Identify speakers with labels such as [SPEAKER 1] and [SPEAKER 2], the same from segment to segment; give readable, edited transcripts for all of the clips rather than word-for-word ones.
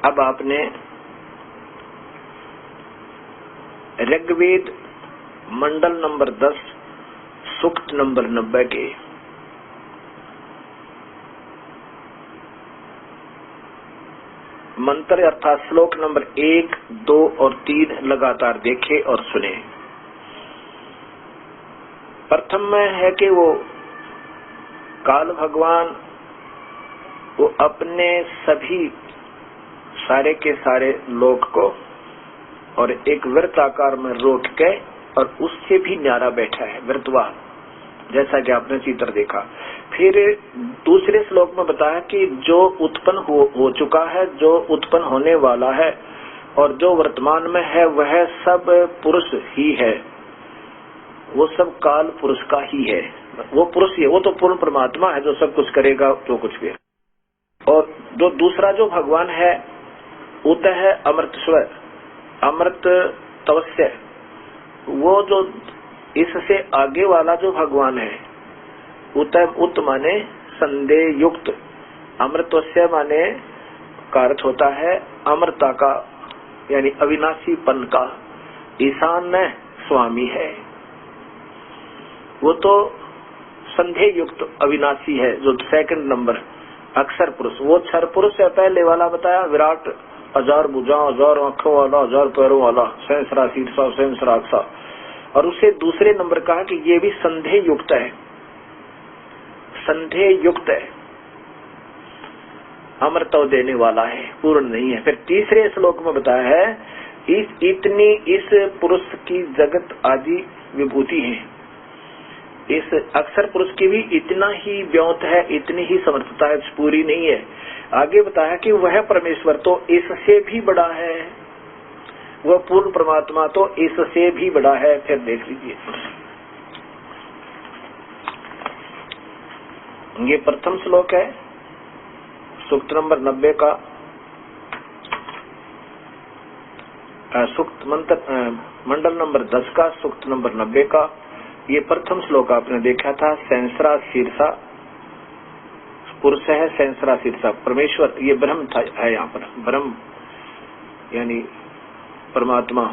[SPEAKER 1] अब आपने ऋग्वेद मंडल नंबर 10 सूक्त नंबर 90 के मंत्र अर्थात श्लोक नंबर 1, 2 और 3 लगातार देखे और सुने। प्रथम में है कि वो काल भगवान वो अपने सभी सारे के सारे लोक को और एक वृत्त आकार में रोक के और उससे भी न्यारा बैठा है वृत्तवान, जैसा कि आपने चित्र देखा। फिर दूसरे श्लोक में बताया कि जो उत्पन्न हो चुका है, जो उत्पन्न होने वाला है और जो वर्तमान में है वह सब पुरुष ही है, वो सब काल पुरुष का ही है। वो पुरुष ही है, वो तो पूर्ण परमात्मा है जो सब कुछ करेगा, जो कुछ भी है। और जो दूसरा जो भगवान है उत है अमृत स्वर, अमृत तवस्य। वो जो इससे आगे वाला जो भगवान है उत माने संदेह युक्त, अमृतस्य माने का अर्थ होता है अमृता का यानी अविनाशीपन का, ईशान स्वामी है। वो तो संदेह युक्त अविनाशी है जो सेकंड नंबर अक्षर पुरुष। वो क्षर पुरुष है पहले वाला बताया, विराट, हजार भुजाओं, हजार आंखों वाला, हजार पैरों वाला, सहस्रा शीर्षा सहस्राक्षा। और उसे दूसरे नंबर कहा कि ये भी संदेह युक्त है, संदेह युक्त है, अमृतव देने वाला है, पूर्ण नहीं है। फिर तीसरे श्लोक में बताया है इस पुरुष की जगत आदि विभूति है। इस अक्षर पुरुष की भी इतना ही व्योत है, इतनी ही समर्थता है, पूरी नहीं है। आगे बताया कि वह परमेश्वर तो इससे भी बड़ा है, वह पूर्ण परमात्मा तो इससे भी बड़ा है। फिर देख लीजिए, ये प्रथम श्लोक है सूक्त नंबर 90 का, सूक्त मंडल नंबर 10 का सूक्त नंबर 90 का। ये प्रथम श्लोक आपने देखा था, सहस्रा शीर्षा पुरुष है, सहस्रा शीर्षा परमेश्वर, ये ब्रह्म था है यहाँ पर, ब्रह्म यानी परमात्मा,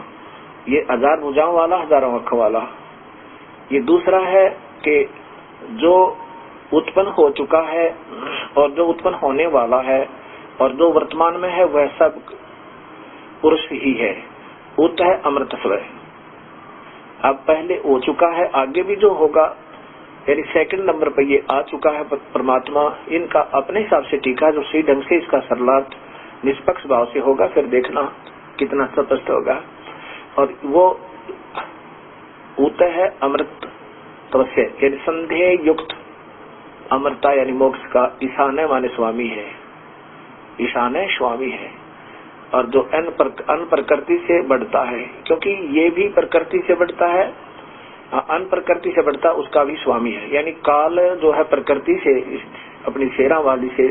[SPEAKER 1] ये हजार भुजाओं वाला, हजारों आंखों वाला। ये दूसरा है कि जो उत्पन्न हो चुका है और जो उत्पन्न होने वाला है और जो वर्तमान में है वह सब पुरुष ही है। उत है अमृत स्वर, अब पहले हो चुका है, आगे भी जो होगा यानी सेकंड नंबर पर ये आ चुका है परमात्मा। इनका अपने हिसाब से टीका जो सही ढंग से इसका सरलार्थ निष्पक्ष भाव से होगा, फिर देखना कितना स्पष्ट होगा। और वो उत है अमृत तवस्य यानी संदेह युक्त अमृता यानी मोक्ष का, ईशान माने स्वामी है, ईशान स्वामी है। और जो अन प्रकृति से बढ़ता है, क्योंकि ये भी प्रकृति से बढ़ता है, अन प्रकृति से बढ़ता उसका भी स्वामी है। यानी काल जो है प्रकृति से अपनी शेरा वाली से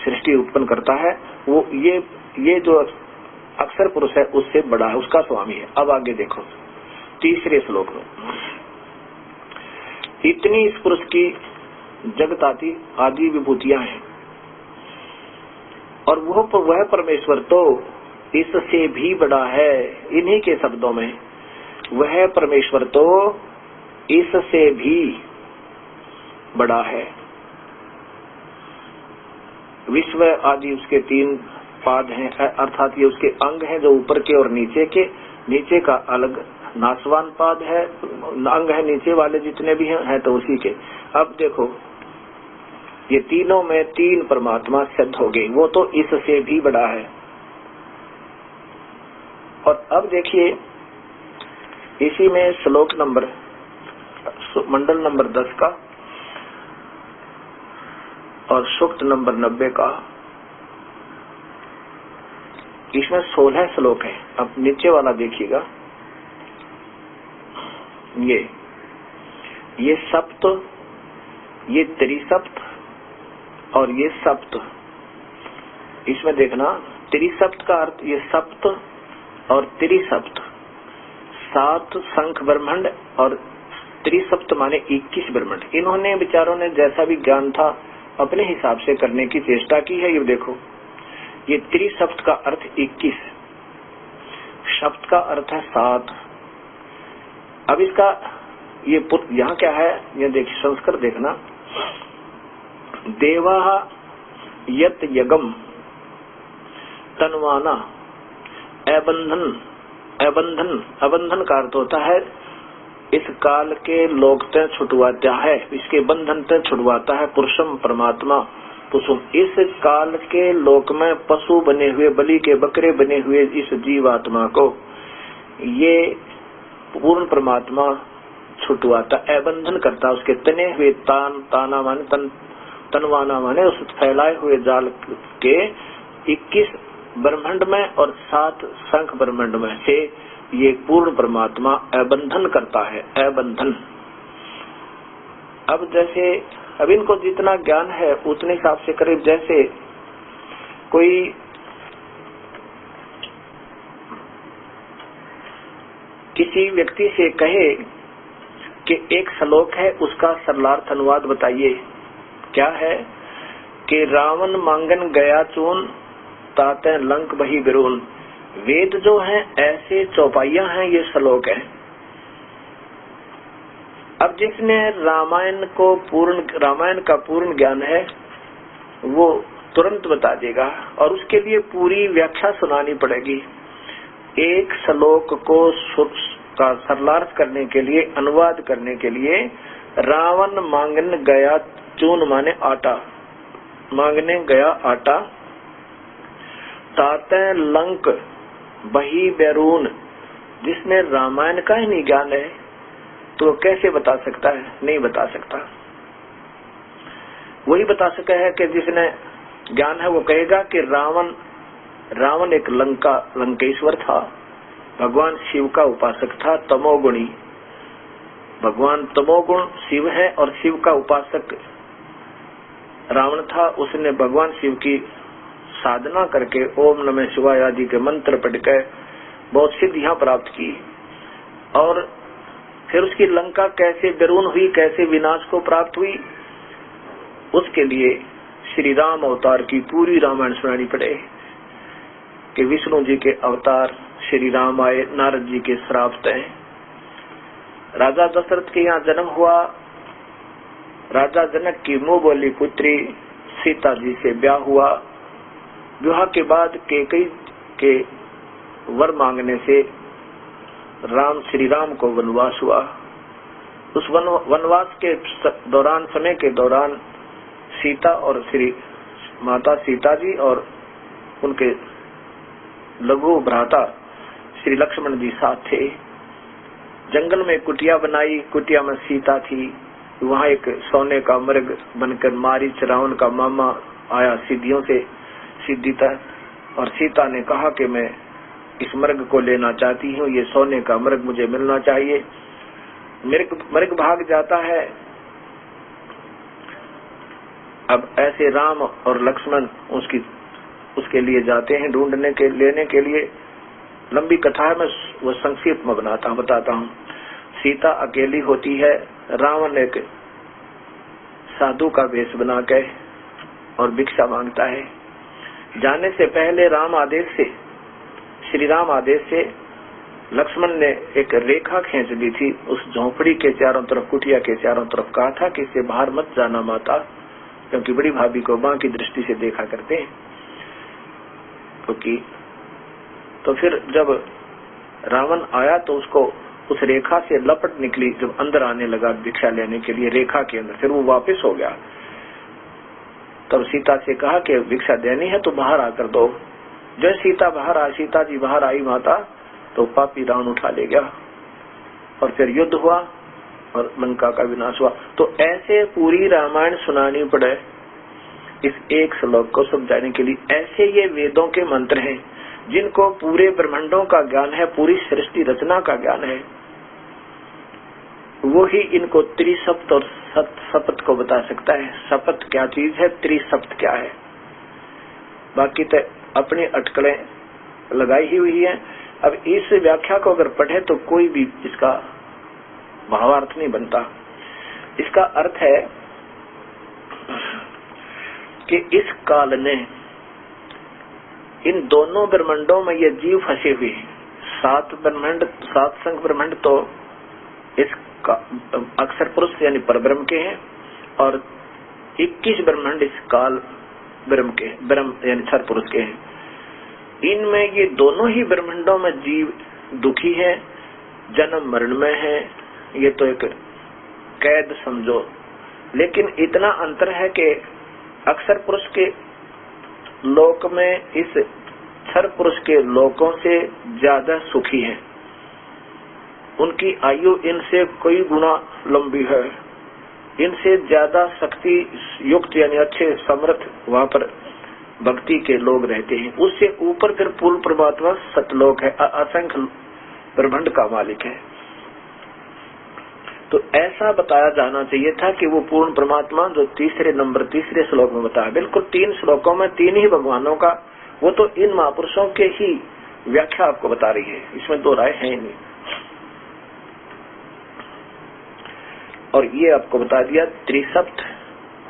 [SPEAKER 1] सृष्टि उत्पन्न करता है, वो ये जो अक्षर पुरुष है उससे बड़ा है, उसका स्वामी है। अब आगे देखो तीसरे श्लोक में, इतनी इस पुरुष की जगत आदि विभूतियां हैं और वह परमेश्वर तो इससे भी बड़ा है। इन्हीं के शब्दों में, वह परमेश्वर तो इससे भी बड़ा है। विश्व आदि उसके 3 पाद हैं, अर्थात ये उसके अंग हैं जो ऊपर के और नीचे के, नीचे का अलग नासवान पाद है, अंग है नीचे वाले जितने भी हैं तो उसी के। अब देखो ये तीनों में 3 परमात्मा सिद्ध हो गई, वो तो इससे भी बड़ा है। और अब देखिए इसी में श्लोक नंबर मंडल नंबर 10 का और सूक्त नंबर 90 का, इसमें 16 श्लोक है। अब नीचे वाला देखिएगा, ये सप्त, ये त्रिसप्त और ये सप्त। इसमें देखना त्रिसप्त का अर्थ, ये सप्त और त्रिसप्त 7 शंख ब्रह्मांड और त्रिसप्त माने 21 ब्रह्मांड। इन्होंने विचारों ने जैसा भी ज्ञान था अपने हिसाब से करने की चेष्टा की है। ये देखो ये त्रिसप्त का अर्थ 21, सप्त का अर्थ है 7। अब इसका ये यहाँ क्या है, ये देखिए संस्कृत देखना, देवा यत यगम तनवाना अबंधन, अबंधन, अबंधन का अर्थ होता है इस काल के लोक ते छुटवाता है, इसके बंधन ते छुटवाता है। पुरुषम परमात्मा पुरुषम, इस काल के लोक में पशु बने हुए, बलि के बकरे बने हुए इस जीवात्मा को ये पूर्ण परमात्मा छुटवाता, अबंधन करता, उसके तने हुए ताना माने तनवाना माने उस फैलाए हुए जाल के 21 ब्रह्मांड में और 7 शंख ब्रह्मांड में से ये पूर्ण परमात्मा अबंधन करता है, अबंधन। अब जैसे अब इनको जितना ज्ञान है उतने हिसाब से करीब, जैसे कोई किसी व्यक्ति से कहे कि एक श्लोक है उसका सरलार्थ अनुवाद बताइए, क्या है कि रावण मांगन गया चून ताते लंक बही बिरून। वेद जो है ऐसे चौपाइयां हैं, ये श्लोक है। अब जिसने रामायण का पूर्ण ज्ञान है वो तुरंत बता देगा, और उसके लिए पूरी व्याख्या सुनानी पड़ेगी। एक श्लोक को का सरलार्थ करने के लिए, अनुवाद करने के लिए, रावण मांगन गया चून माने आटा, मांगने गया आटा, ताते लंक बही बैरून, जिसने रामायण का ही नहीं ज्ञान है तो कैसे बता सकता है? नहीं बता सकता। वही बता सका है कि जिसने ज्ञान है वो कहेगा कि रावण एक लंकेश्वर था, भगवान शिव का उपासक था, तमोगुणी। भगवान तमोगुण शिव है और शिव का उपासक रावण था। उसने भगवान शिव की साधना करके ओम नमः शिवाय आदि के मंत्र पढ़कर बहुत सिद्धियां प्राप्त की, और फिर उसकी लंका कैसे बैरून हुई, कैसे विनाश को प्राप्त हुई, उसके लिए श्री राम अवतार की पूरी रामायण सुनानी पड़े कि विष्णु जी के अवतार श्री राम आए, नारद जी के श्राप तय, राजा दशरथ के यहाँ जन्म हुआ, राजा जनक की मुंह बोली पुत्री सीता जी से ब्याह हुआ, विवाह के बाद कैकेयी के वर मांगने से श्री राम को वनवास हुआ। उस वनवास के दौरान, समय के दौरान सीता और श्री माता सीता जी और उनके लघु भ्राता श्री लक्ष्मण जी साथ थे। जंगल में कुटिया बनाई, कुटिया में सीता थी, वहाँ एक सोने का मृग बनकर मारीच रावण का मामा आया सिद्धियों से सिद्धि तक, और सीता ने कहा कि मैं इस मृग को लेना चाहती हूँ, ये सोने का मृग मुझे मिलना चाहिए। मृग भाग जाता है। अब ऐसे राम और लक्ष्मण उसके लिए जाते हैं ढूंढने के, लेने के लिए। लंबी कथा है, मैं वो संक्षिप्त में बताता हूँ। सीता अकेली होती है, रावण एक साधु का वेश बना के और भिक्षा मांगता है। जाने से पहले श्री राम आदेश से लक्ष्मण ने एक रेखा खींच दी थी उस झोंपड़ी के चारों तरफ, कुटिया के चारों तरफ, कहा था कि इससे बाहर मत जाना माता, क्योंकि बड़ी भाभी को मां की दृष्टि से देखा करते हैं। क्योंकि तो फिर जब रावण आया तो उसको उस रेखा से लपट निकली, जब अंदर आने लगा भिक्षा लेने के लिए रेखा के अंदर, फिर वो वापस हो गया। तब सीता से कहा कि भिक्षा देनी है तो बाहर आकर दो। जब सीता जी बाहर आई माता, तो पापी रावण उठा ले गया और फिर युद्ध हुआ और लंका का विनाश हुआ। तो ऐसे पूरी रामायण सुनानी पड़े इस एक श्लोक को समझाने के लिए। ऐसे ये वेदों के मंत्र हैं जिनको पूरे ब्रह्मांडों का ज्ञान है, पूरी सृष्टि रचना का ज्ञान है। वो ही इनको त्रिसप्त और सप्त को बता सकता है। सप्त क्या चीज है, त्रिसप्त क्या है। बाकी तो अपनी अटकलें लगाई ही हुई है। अब इस व्याख्या को अगर पढ़े तो कोई भी इसका भावार्थ नहीं बनता। इसका अर्थ है कि इस काल ने इन दोनों ब्रह्मांडों में ये जीव फंसे हुए हैं। 7 ब्रह्मांड, 7 संख ब्रह्मांड तो इसका अक्षर पुरुष यानी परब्रह्म के हैं और 21 ब्रह्मांड इस काल ब्रह्म के, ब्रह्म यानी क्षर पुरुष के हैं। इनमें ये दोनों ही ब्रह्मांडों में जीव दुखी है, जन्म मरण में है। ये तो एक कैद समझो, लेकिन इतना अंतर है कि अक्षर पुरुष के लोक में इस क्षर पुरुष के लोकों से ज्यादा सुखी है। उनकी आयु इनसे कई गुना लंबी है, इनसे ज्यादा शक्ति युक्त यानी अच्छे समर्थ वहां पर भक्ति के लोग रहते हैं। उससे ऊपर फिर पूर्ण परमात्मा सतलोक है, असंख्य ब्रह्मांड का मालिक है। तो ऐसा बताया जाना चाहिए था कि वो पूर्ण परमात्मा जो तीसरे श्लोक में बताया, बिल्कुल 3 श्लोकों में 3 ही भगवानों का, वो तो इन महापुरुषों के ही व्याख्या आपको बता रही है, इसमें 2 राय है ही नहीं। और ये आपको बता दिया त्रिसप्त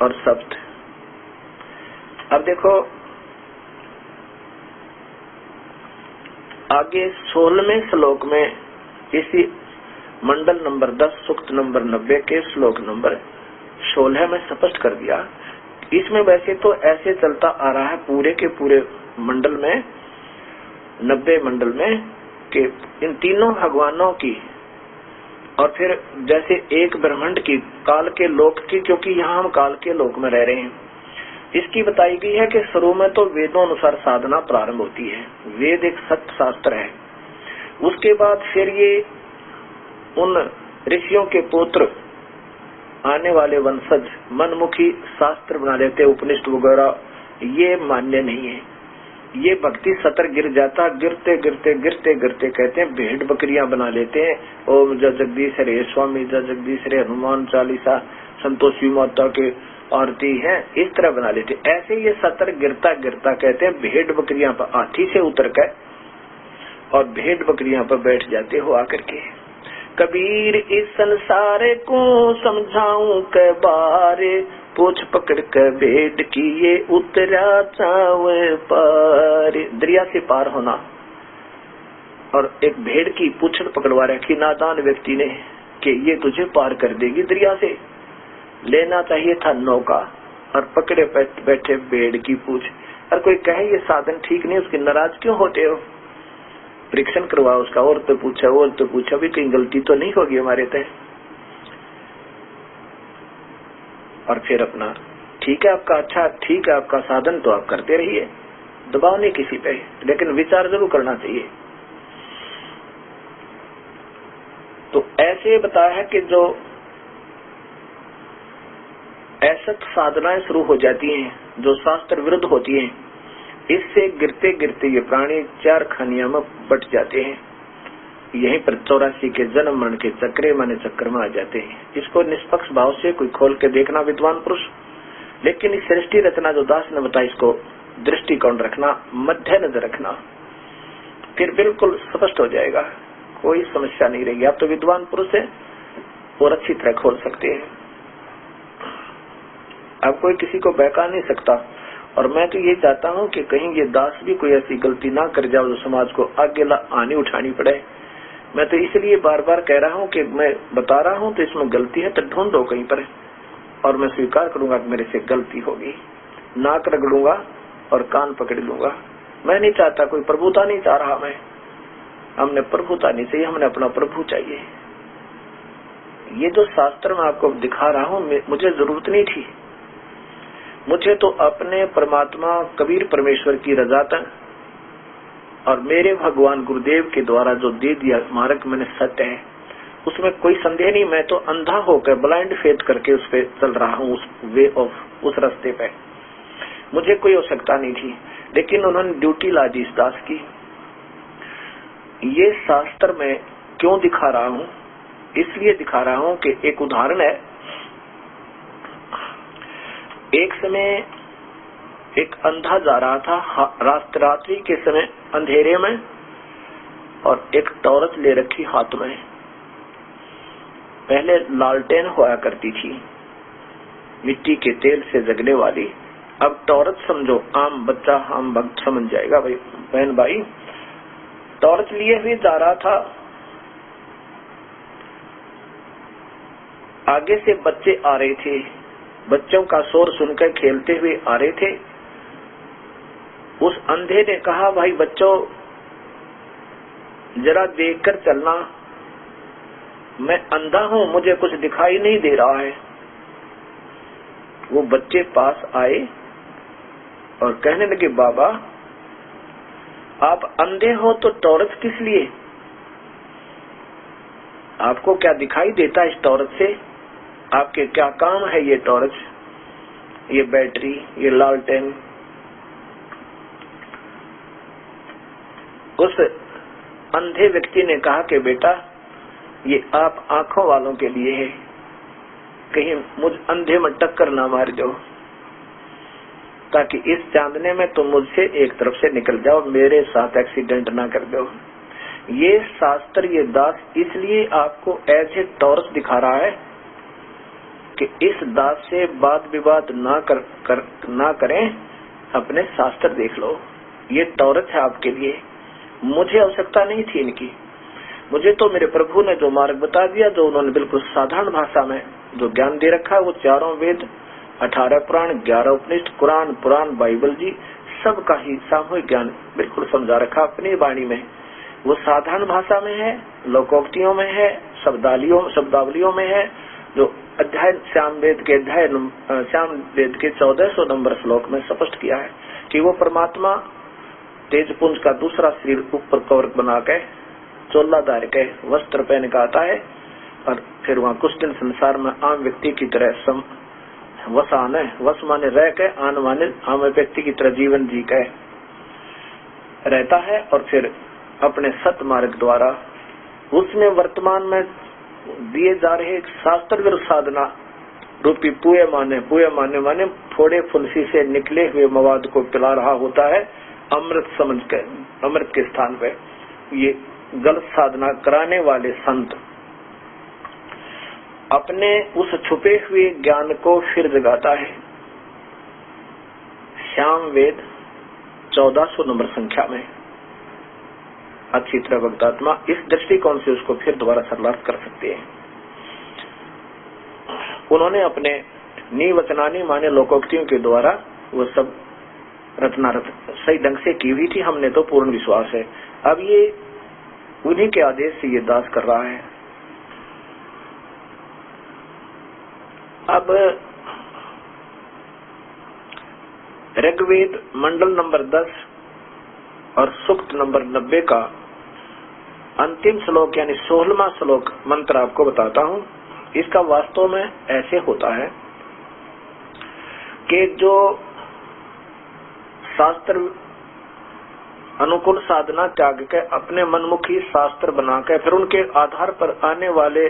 [SPEAKER 1] और सप्त। अब देखो आगे 16वें श्लोक में इसी मंडल नंबर 10 सूक्त नंबर 90 के श्लोक नंबर 16 में स्पष्ट कर दिया। इसमें वैसे तो ऐसे चलता आ रहा है पूरे के पूरे मंडल में, 90 मंडल में, कि इन तीनों भगवानों की और फिर जैसे एक ब्रह्मांड की, काल के लोक की, क्योंकि यहाँ हम काल के लोक में रह रहे हैं, इसकी बताई गई है कि शुरू में तो वेदों अनुसार साधना प्रारंभ होती है। वेद एक सत्य शास्त्र है। उसके बाद फिर ये उन ऋषियों के पुत्र आने वाले वंशज मनमुखी शास्त्र बना लेते, उपनिषद वगैरह ये मान्य नहीं है। ये भक्ति सतर गिर जाता, गिरते गिरते गिरते गिरते कहते हैं भेड़ बकरियां बना लेते हैं। ओम जय जगदीश हरे स्वामी, जय जगदीश हरे हनुमान चालीसा, संतोषी माता के आरती है, इस तरह बना लेते। ऐसे ये सतर गिरता गिरता कहते हैं भेड़ बकरियां पर हाथी से उतर कर और भेड़ बकरियां पर बैठ जाते हो आकर के। कबीर इस संसार को समझाऊं के बारे, पूछ पकड़ के भेड़ की ये उतरा चावे पार। दरिया से पार होना और एक भेड़ की पूछड़ पकड़वा रखी नादान व्यक्ति ने कि ये तुझे पार कर देगी दरिया से। लेना चाहिए था नौका और पकड़े बैठे भेड़ की पूछ। और कोई कहे ये साधन ठीक नहीं, उसके नाराज क्यों होते हो? परीक्षण करवा उसका, और तो पूछा भी कहीं गलती तो नहीं होगी हमारे तय। और फिर अपना ठीक है आपका, अच्छा ठीक है आपका साधन तो आप करते रहिए, दबाव नहीं किसी पे, लेकिन विचार जरूर करना चाहिए। तो ऐसे बताया है कि जो ऐसा साधनाएं शुरू हो जाती हैं जो शास्त्र विरुद्ध होती हैं, इससे गिरते गिरते ये प्राणी 4 खानियों में बट जाते हैं। यहीं पर 84 के जन्म मरण के चक्रे माने चक्कर में आ जाते हैं। इसको निष्पक्ष भाव से कोई खोल के देखना विद्वान पुरुष, लेकिन इस सृष्टि रचना जो दास ने बताया इसको दृष्टिकोण रखना, मध्य नजर रखना, फिर बिल्कुल स्पष्ट हो जाएगा, कोई समस्या नहीं रहेगी। आप तो विद्वान पुरुष है और अच्छी तरह खोल सकते हैं, अब कोई किसी को बहका नहीं सकता। और मैं तो ये चाहता हूँ कि कहीं ये दास भी कोई ऐसी गलती ना कर जाओ जो समाज को आगे आनी उठानी पड़े। मैं तो इसलिए बार बार कह रहा हूँ कि मैं बता रहा हूँ तो इसमें गलती है तो ढूंढो कहीं पर, और मैं स्वीकार करूंगा कि मेरे से गलती होगी, नाक रगड़ूंगा और कान पकड़ लूंगा। मैं नहीं चाहता, कोई प्रभुता नहीं चाह रहा मैं, हमने प्रभुता नहीं चाहिए, हमने अपना प्रभु चाहिए। ये जो शास्त्र मैं आपको दिखा रहा हूँ मुझे जरूरत नहीं थी, मुझे तो अपने परमात्मा कबीर परमेश्वर की रजा था और मेरे भगवान गुरुदेव के द्वारा जो दे दिया मार्ग मैंने सत्य है, उसमें कोई संदेह नहीं। मैं तो अंधा होकर ब्लाइंड फेथ करके उस पे चल रहा हूँ, उस वे ऑफ, उस रास्ते पे मुझे कोई आवश्यकता नहीं थी, लेकिन उन्होंने ड्यूटी ला दी इस दास की। ये शास्त्र में क्यों दिखा रहा हूँ? इसलिए दिखा रहा हूँ कि एक उदाहरण है। एक समय एक अंधा जा रहा था रात्रि के समय अंधेरे में, और एक टॉर्च ले रखी हाथ में। पहले लालटेन हुआ करती थी, मिट्टी के तेल से जगने वाली, अब टॉर्च समझो, आम बच्चा आम भक्त समझ जाएगा भाई बहन भाई। टॉर्च लिए हुए जा रहा था, आगे से बच्चे आ रहे थे, बच्चों का शोर सुनकर खेलते हुए आ रहे थे। उस अंधे ने कहा, भाई बच्चों जरा देखकर चलना, मैं अंधा हूं, मुझे कुछ दिखाई नहीं दे रहा है। वो बच्चे पास आए और कहने लगे, बाबा आप अंधे हो तो टॉर्च किस लिए? आपको क्या दिखाई देता इस टॉर्च से? आपके क्या काम है ये टॉर्च, ये बैटरी, ये लालटेन? उस अंधे व्यक्ति ने कहा कि बेटा ये आप आंखों वालों के लिए है, कहीं मुझ अंधे में टक्कर ना मार जाओ, ताकि इस चांदने में तुम मुझसे एक तरफ से निकल जाओ, मेरे साथ एक्सीडेंट ना कर दो। ये शास्त्र, ये दास इसलिए आपको ऐसे टॉर्च दिखा रहा है कि इस दास से वाद विवाद ना करें, अपने शास्त्र देख लो। ये टॉर्च है आपके लिए, मुझे आवश्यकता नहीं थी इनकी। मुझे तो मेरे प्रभु ने जो मार्ग बता दिया, जो उन्होंने बिल्कुल साधारण भाषा में जो ज्ञान दे रखा है, वो 4 वेद, 18 पुराण, 11 उपनिषद, कुरान, पुराण, बाइबल जी, सबका ही सामूहिक ज्ञान बिल्कुल समझा रखा अपनी वाणी में। वो साधारण भाषा में है, लोकोक्तियों में है, शब्दावलियों में है, जो अध्याय श्याम वेद के 1400 नंबर श्लोक में स्पष्ट किया है कि वो परमात्मा तेजपुंज का दूसरा शरीर ऊपर कवर बना के, चोला धार के, वस्त्र पहन के आता है और फिर वहाँ कुछ दिन संसार में आम व्यक्ति की तरह वस माने रह के, आन माने आम व्यक्ति की तरह जीवन जी के रहता है, और फिर अपने सत मार्ग द्वारा उसमें वर्तमान में दिए जा रहे शास्त्र विरुद्ध साधना रूपी पुए माने फोड़े फुंसी से निकले हुए मवाद को पिला रहा होता है, अमृत समझ के, अमृत के स्थान पे। ये गलत साधना कराने वाले संत अपने उस छुपे हुए ज्ञान को फिर जगाता है। श्याम वेद 1400 नंबर संख्या में अच्छी तरह भक्तात्मा इस दृष्टिकोण से उसको फिर दोबारा सरलार्थ कर सकते हैं। उन्होंने अपने निवचनानी माने लोकोक्तियों के द्वारा वो सब रत्नारत सही ढंग से की हुई थी, हमने तो पूर्ण विश्वास है। अब ये उन्हीं के आदेश से ये दास कर रहा है। अब ऋग्वेद मंडल नंबर 10 और सूक्त नंबर 90 का अंतिम श्लोक यानी 16वां श्लोक मंत्र आपको बताता हूँ। इसका वास्तव में ऐसे होता है कि जो शास्त्र अनुकूल साधना त्याग के अपने मनमुखी शास्त्र बनाकर फिर उनके आधार पर आने वाले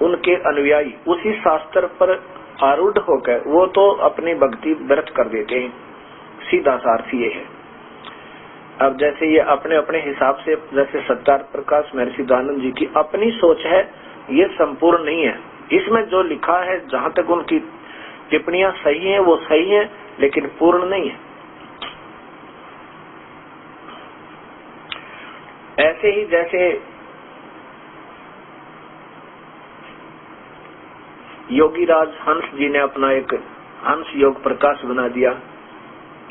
[SPEAKER 1] उनके अनुयायी उसी शास्त्र पर आरूढ़ होकर वो तो अपनी भक्ति व्यर्थ कर देते हैं। सीधा सार ये है। अब जैसे ये अपने अपने हिसाब से, जैसे सत्यार्थ प्रकाश महर्षि दयानंद जी की अपनी सोच है, ये संपूर्ण नहीं है। इसमें जो लिखा है, जहाँ तक उनकी टिप्पणियां सही हैं वो सही हैं, लेकिन पूर्ण नहीं है। ऐसे ही जैसे योगीराज हंस जी ने अपना एक हंस योग प्रकाश बना दिया,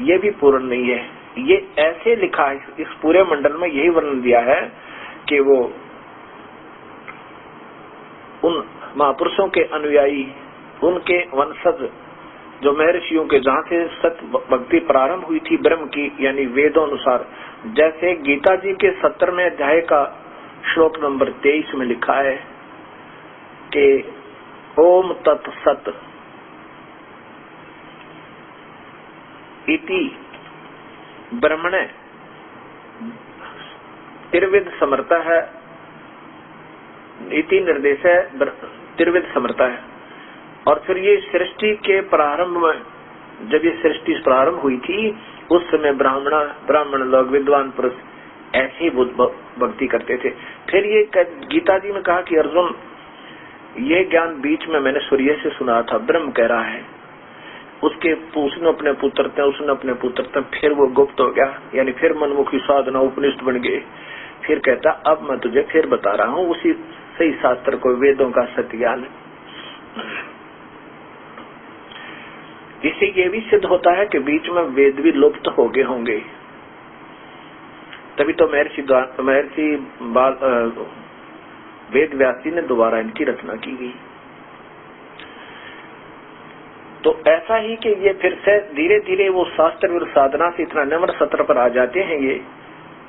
[SPEAKER 1] ये भी पूर्ण नहीं है। ये ऐसे लिखा है, इस पूरे मंडल में यही वर्णन दिया है कि वो उन महापुरुषों के अनुयायी, उनके वंशज, जो महर्षियों के जहाँ से सत्य भक्ति प्रारंभ हुई थी ब्रह्म की, यानी वेदों अनुसार, जैसे गीता जी के 17वें अध्याय का श्लोक नंबर 23 में लिखा है कि ओम तत्सत इति ब्रह्मणे त्रिविध समर्थ है, इति निर्देश है, त्रिविध समर्थ है। और फिर ये सृष्टि के प्रारंभ में, जब ये सृष्टि प्रारंभ हुई थी, उस समय ब्राह्मण लोग, विद्वान पुरुष ऐसे ही भक्ति करते थे। फिर ये गीता जी में कहा कि अर्जुन, ये ज्ञान बीच में मैंने सूर्य से सुना था, ब्रह्म कह रहा है उसने अपने पुत्र उसने अपने पुत्र, फिर वो गुप्त हो गया, यानी फिर मनमुखी साधना उपनिष्ठ बन गए। फिर कहता अब मैं तुझे फिर बता रहा हूँ उसी सही शास्त्र को, वेदों का सत्य ज्ञान। जिससे ये भी सिद्ध होता है कि बीच में वेद भी लुप्त हो गए होंगे, तभी तो महर्षि वेद व्यासी ने दोबारा इनकी रचना की गई। तो ऐसा ही कि ये फिर से धीरे धीरे वो शास्त्र और साधना से इतना नम्र सत्र पर आ जाते हैं, ये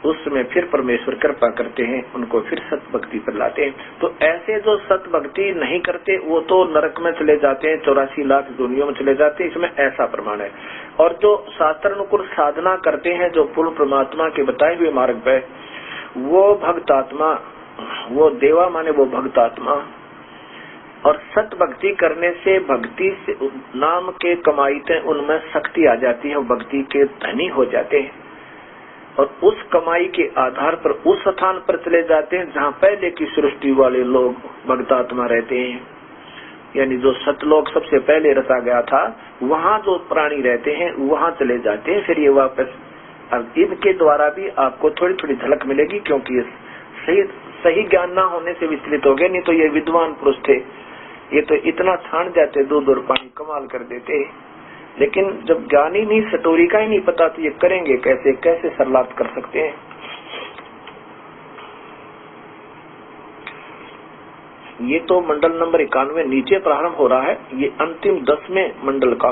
[SPEAKER 1] उस समय फिर परमेश्वर कृपा करते हैं, उनको फिर सत भक्ति पर लाते हैं। तो ऐसे जो सत भक्ति नहीं करते वो तो नरक में चले जाते हैं, 84 लाख दुनिया में चले जाते हैं, इसमें ऐसा प्रमाण है। और जो शास्त्र अनुकूल साधना करते हैं, जो पूर्ण परमात्मा के बताए हुए मार्ग पे, वो भक्तात्मा, वो देवा माने वो भक्तात्मा, और सत भक्ति करने से भक्ति से नाम के कमाईते उनमें शक्ति आ जाती है, भक्ति के धनी हो जाते हैं और उस कमाई के आधार पर उस स्थान पर चले जाते हैं जहाँ पहले की सृष्टि वाले लोग भक्तात्मा रहते हैं। यानी जो सतलोक सबसे पहले रचा गया था, वहाँ जो प्राणी रहते हैं वहाँ चले जाते हैं। फिर ये वापस, अब इनके द्वारा भी आपको थोड़ी थोड़ी झलक मिलेगी, क्योंकि ये सही ज्ञान ना होने से विचलित हो गए। नहीं तो ये विद्वान पुरुष थे, ये तो इतना छान जाते, दूध और पानी कमाल कर देते। लेकिन जब ज्ञान ही नहीं, सटोरी का ही नहीं पता, तो ये करेंगे कैसे, कैसे सरलाप कर सकते हैं। ये तो मंडल नंबर 91 नीचे प्रारंभ हो रहा है। ये अंतिम 10वें मंडल का,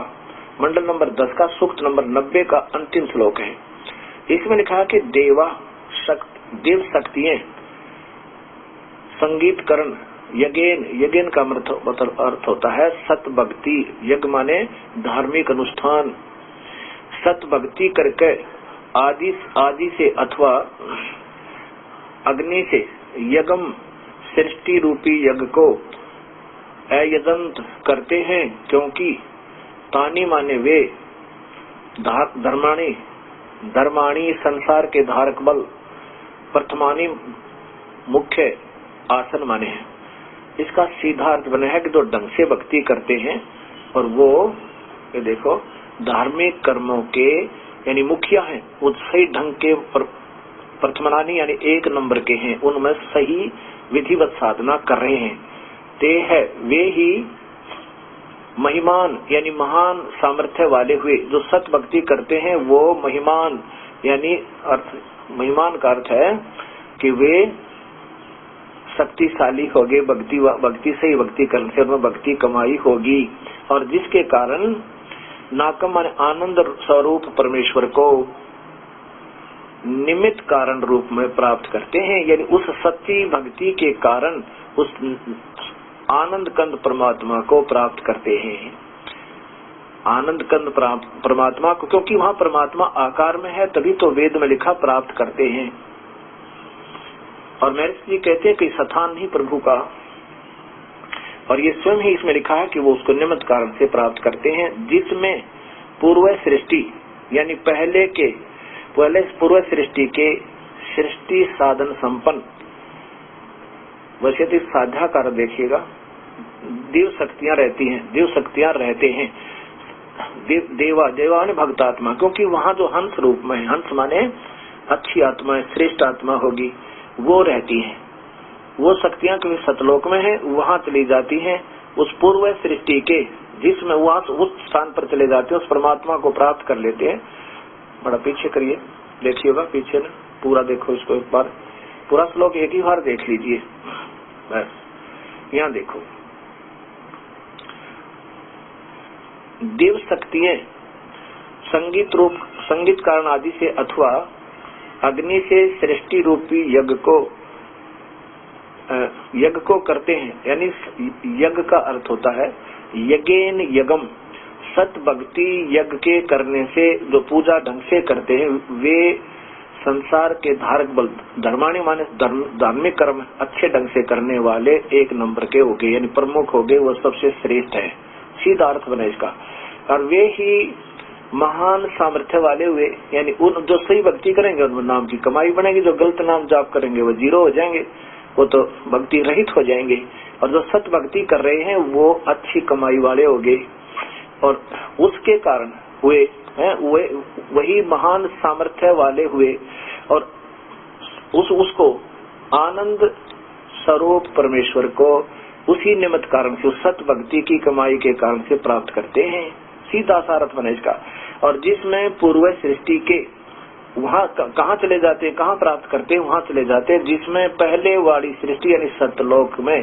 [SPEAKER 1] मंडल नंबर 10 का सूक्त नंबर 90 का अंतिम श्लोक है। इसमें लिखा है कि देव शक्तियां संगीत करण यज्ञ का अर्थ होता है सत भक्ति। यज्ञ माने धार्मिक अनुष्ठान। सत भक्ति करके आदि से अथवा अग्नि से यज्ञ सृष्टि रूपी यज्ञ को अयजंत करते हैं, क्योंकि तानी माने वे धर्माणी संसार के धारक बल, प्रथमानी मुख्य आसन माने हैं। इसका सीधा अर्थ बना है कि जो ढंग से भक्ति करते हैं और वो ये देखो धार्मिक कर्मों के यानी मुखिया हैं, वो सही ढंग के प्रथमानी यानी 1 नंबर के हैं, उनमें सही विधिवत साधना कर रहे हैं। ते है वे ही महिमान यानी महान सामर्थ्य वाले हुए। जो सत भक्ति करते हैं वो महिमान यानी महिमान का अर्थ है कि वे शक्तिशाली हो गए। भक्ति से ही भक्ति करने से उनमें भक्ति कमाई होगी, और जिसके कारण नाकम माने आनंद स्वरूप परमेश्वर को निमित्त कारण रूप में प्राप्त करते हैं। यानी उस सच्ची भक्ति के कारण उस आनंद कंद परमात्मा को प्राप्त करते हैं। आनंद कंद परमात्मा को, क्योंकि वहाँ परमात्मा आकार में है, तभी तो वेद में लिखा प्राप्त करते हैं। और महर्षि जी कहते हैं कि स्थान नहीं प्रभु का, और ये स्वयं ही इसमें लिखा है कि वो उसको निमित्त कारण से प्राप्त करते हैं, जिसमें पूर्व सृष्टि यानी पहले पूर्व सृष्टि के सृष्टि साधन संपन्न, वैसे साध्याकार देखिएगा, देव शक्तियां रहते हैं। देवा ने भक्तात्मा, क्योंकि वहाँ जो हंस रूप में, हंस माने अच्छी आत्मा, श्रेष्ठ आत्मा होगी, वो रहती हैं। वो शक्तियां कभी सतलोक में है, वहाँ चली जाती हैं उस पूर्व सृष्टि के, जिसमें वहाँ उस स्थान पर चले जाते हैं, उस परमात्मा को प्राप्त कर लेते हैं। बड़ा पीछे करिए, देखिएगा पीछे ना, पूरा देखो इसको एक बार, पूरा श्लोक एक ही बार देख लीजिए। बस यहाँ देखो, देव शक्तियां संगीत कारण आदि से अथवा अग्नि से सृष्टि रूपी यज्ञ को करते हैं। यानी यज्ञ का अर्थ होता है यज्ञेन यज्ञम, सत भक्ति यज्ञ के करने से जो पूजा ढंग से करते हैं वे संसार के धारक बल, धर्माणी माने धार्मिक कर्म अच्छे ढंग से करने वाले 1 नंबर के हो गए, यानी प्रमुख हो गए, वो सबसे श्रेष्ठ है। सीधा अर्थ बना इसका। और वे ही महान सामर्थ्य वाले हुए, यानी उन जो सही भक्ति करेंगे उनमें नाम की कमाई बनेगी, जो गलत नाम जाप करेंगे वो 0 हो जाएंगे, वो तो भक्ति रहित हो जाएंगे। और जो सत भक्ति कर रहे हैं वो अच्छी कमाई वाले हो गए। और उसके कारण हुए हैं, वही महान सामर्थ्य वाले हुए और उसको आनंद स्वरूप परमेश्वर को उसी निमित्त कारण से, उस सत भक्ति की कमाई के कारण से प्राप्त करते हैं। सीधा सारथ बने इसका। और जिसमें पूर्व सृष्टि के वहाँ कहाँ चले जाते हैं, कहाँ प्राप्त करते हैं, वहाँ चले जाते हैं जिसमें पहले वाली सृष्टि यानी सतलोक में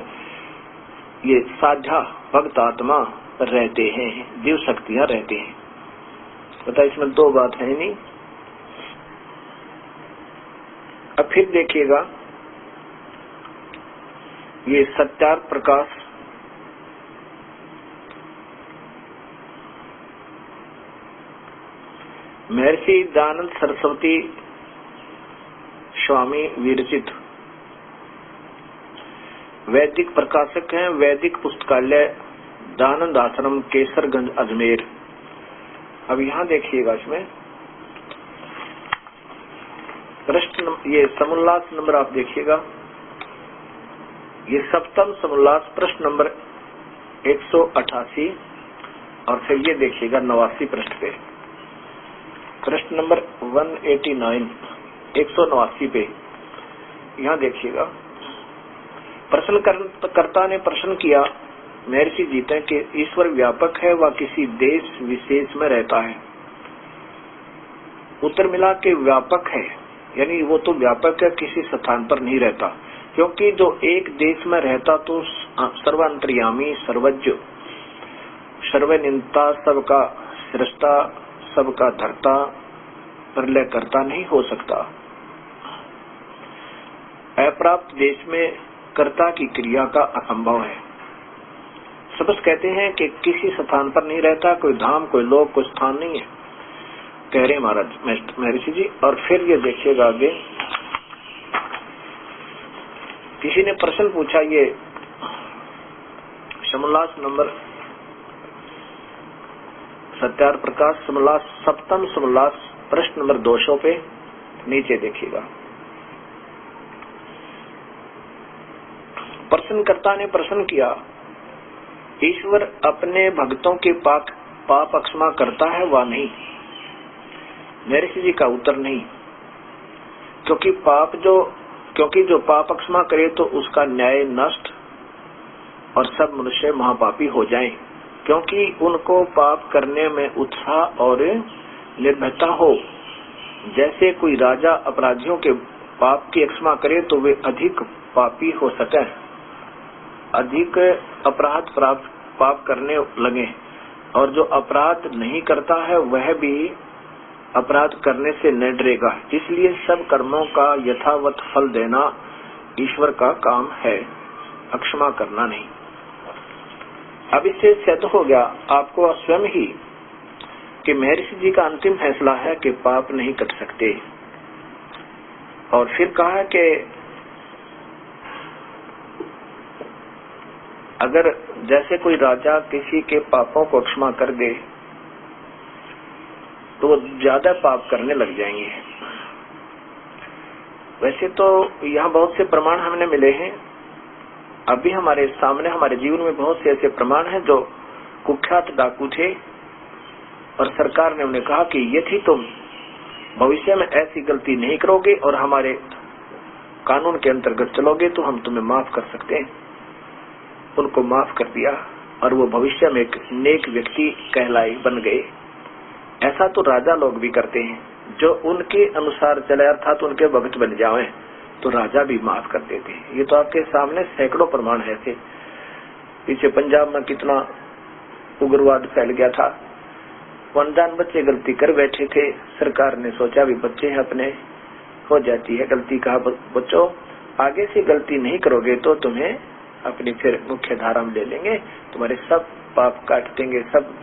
[SPEAKER 1] ये साझा भक्त आत्मा रहते हैं, जीव शक्तियां रहते हैं। पता इसमें दो बात है नहीं। अब फिर देखिएगा ये सत्यार्थ प्रकाश महर्षि दयानंद सरस्वती स्वामी विरचित वैदिक प्रकाशक हैं, वैदिक पुस्तकालय दयानंद आश्रम केसरगंज अजमेर। अब यहाँ देखिएगा इसमें प्रश्न, ये समोल्लास नंबर आप देखिएगा, ये सप्तम समोल्लास प्रश्न नंबर 188 और फिर ये देखिएगा 89 पृष्ठ पे, प्रश्न नंबर 189 189 पे। यहाँ देखिएगा प्रश्नकर्ता ने प्रश्न किया महर्षि जीते कि ईश्वर व्यापक है व किसी देश विशेष में रहता है। उत्तर मिला कि व्यापक है, यानी वो तो व्यापक है, किसी स्थान पर नहीं रहता, क्योंकि जो एक देश में रहता तो सर्वांतर्यामी, सर्वज्ञ, सर्वनियंता, सबका सृष्टा, सबका धर्ता, प्रलय करता नहीं हो सकता। अप्राप्त देश में कर्ता की क्रिया का असंभव है। सबस कहते हैं कि किसी स्थान पर नहीं रहता, कोई धाम, कोई लोक, कोई स्थान नहीं है, कह रहे महाराज महर्षि जी। और फिर ये देखिएगा आगे, किसी ने प्रश्न पूछा, ये समोल्लास नंबर सत्यार्थ प्रकाश समोल्लास सप्तम समोल्लास प्रश्न नंबर 200 पे नीचे देखिएगा। प्रश्नकर्ता ने प्रश्न किया ईश्वर अपने भक्तों के पाप अक्षमा करता है व नहीं? महर्षि जी का उत्तर नहीं, क्योंकि जो पाप अक्षमा करे तो उसका न्याय नष्ट और सब मनुष्य महापापी हो जाएं, क्योंकि उनको पाप करने में उत्साह और निर्भयता हो। जैसे कोई राजा अपराधियों के पाप की क्षमा करे तो वे अधिक पापी हो सके, अधिक अपराध पाप करने लगे, और जो अपराध नहीं करता है वह भी अपराध करने से न डरेगा। इसलिए सब कर्मों का यथावत फल देना ईश्वर का काम है, अक्षमा करना नहीं। अब इससे सिद्ध हो गया आपको स्वयं ही कि महर्षि जी का अंतिम फैसला है कि पाप नहीं कट सकते। और फिर कहा कि अगर जैसे कोई राजा किसी के पापों को क्षमा कर दे तो वो ज्यादा पाप करने लग जाएंगे। वैसे तो यहाँ बहुत से प्रमाण हमने मिले हैं, अभी हमारे सामने हमारे जीवन में बहुत से ऐसे प्रमाण हैं जो कुख्यात डाकू थे और सरकार ने उन्हें कहा कि यदि तुम भविष्य में ऐसी गलती नहीं करोगे और हमारे कानून के अंतर्गत चलोगे तो हम तुम्हें माफ कर सकते हैं। उनको माफ कर दिया और वो भविष्य में एक नेक व्यक्ति कहलाए बन गए। ऐसा तो राजा लोग भी करते हैं, जो उनके अनुसार चले अर्थात उनके भक्त बन जाए तो राजा भी माफ कर देते हैं। ये तो आपके सामने सैकड़ों प्रमाण है थे। पीछे पंजाब में कितना उग्रवाद फैल गया था, अनजान बच्चे गलती कर बैठे थे, सरकार ने सोचा भी बच्चे हैं अपने, हो जाती है गलती। कहा बच्चों आगे से गलती नहीं करोगे तो तुम्हें अपनी फिर मुख्य धारा में ले लेंगे, तुम्हारे सब पाप काट देंगे, सब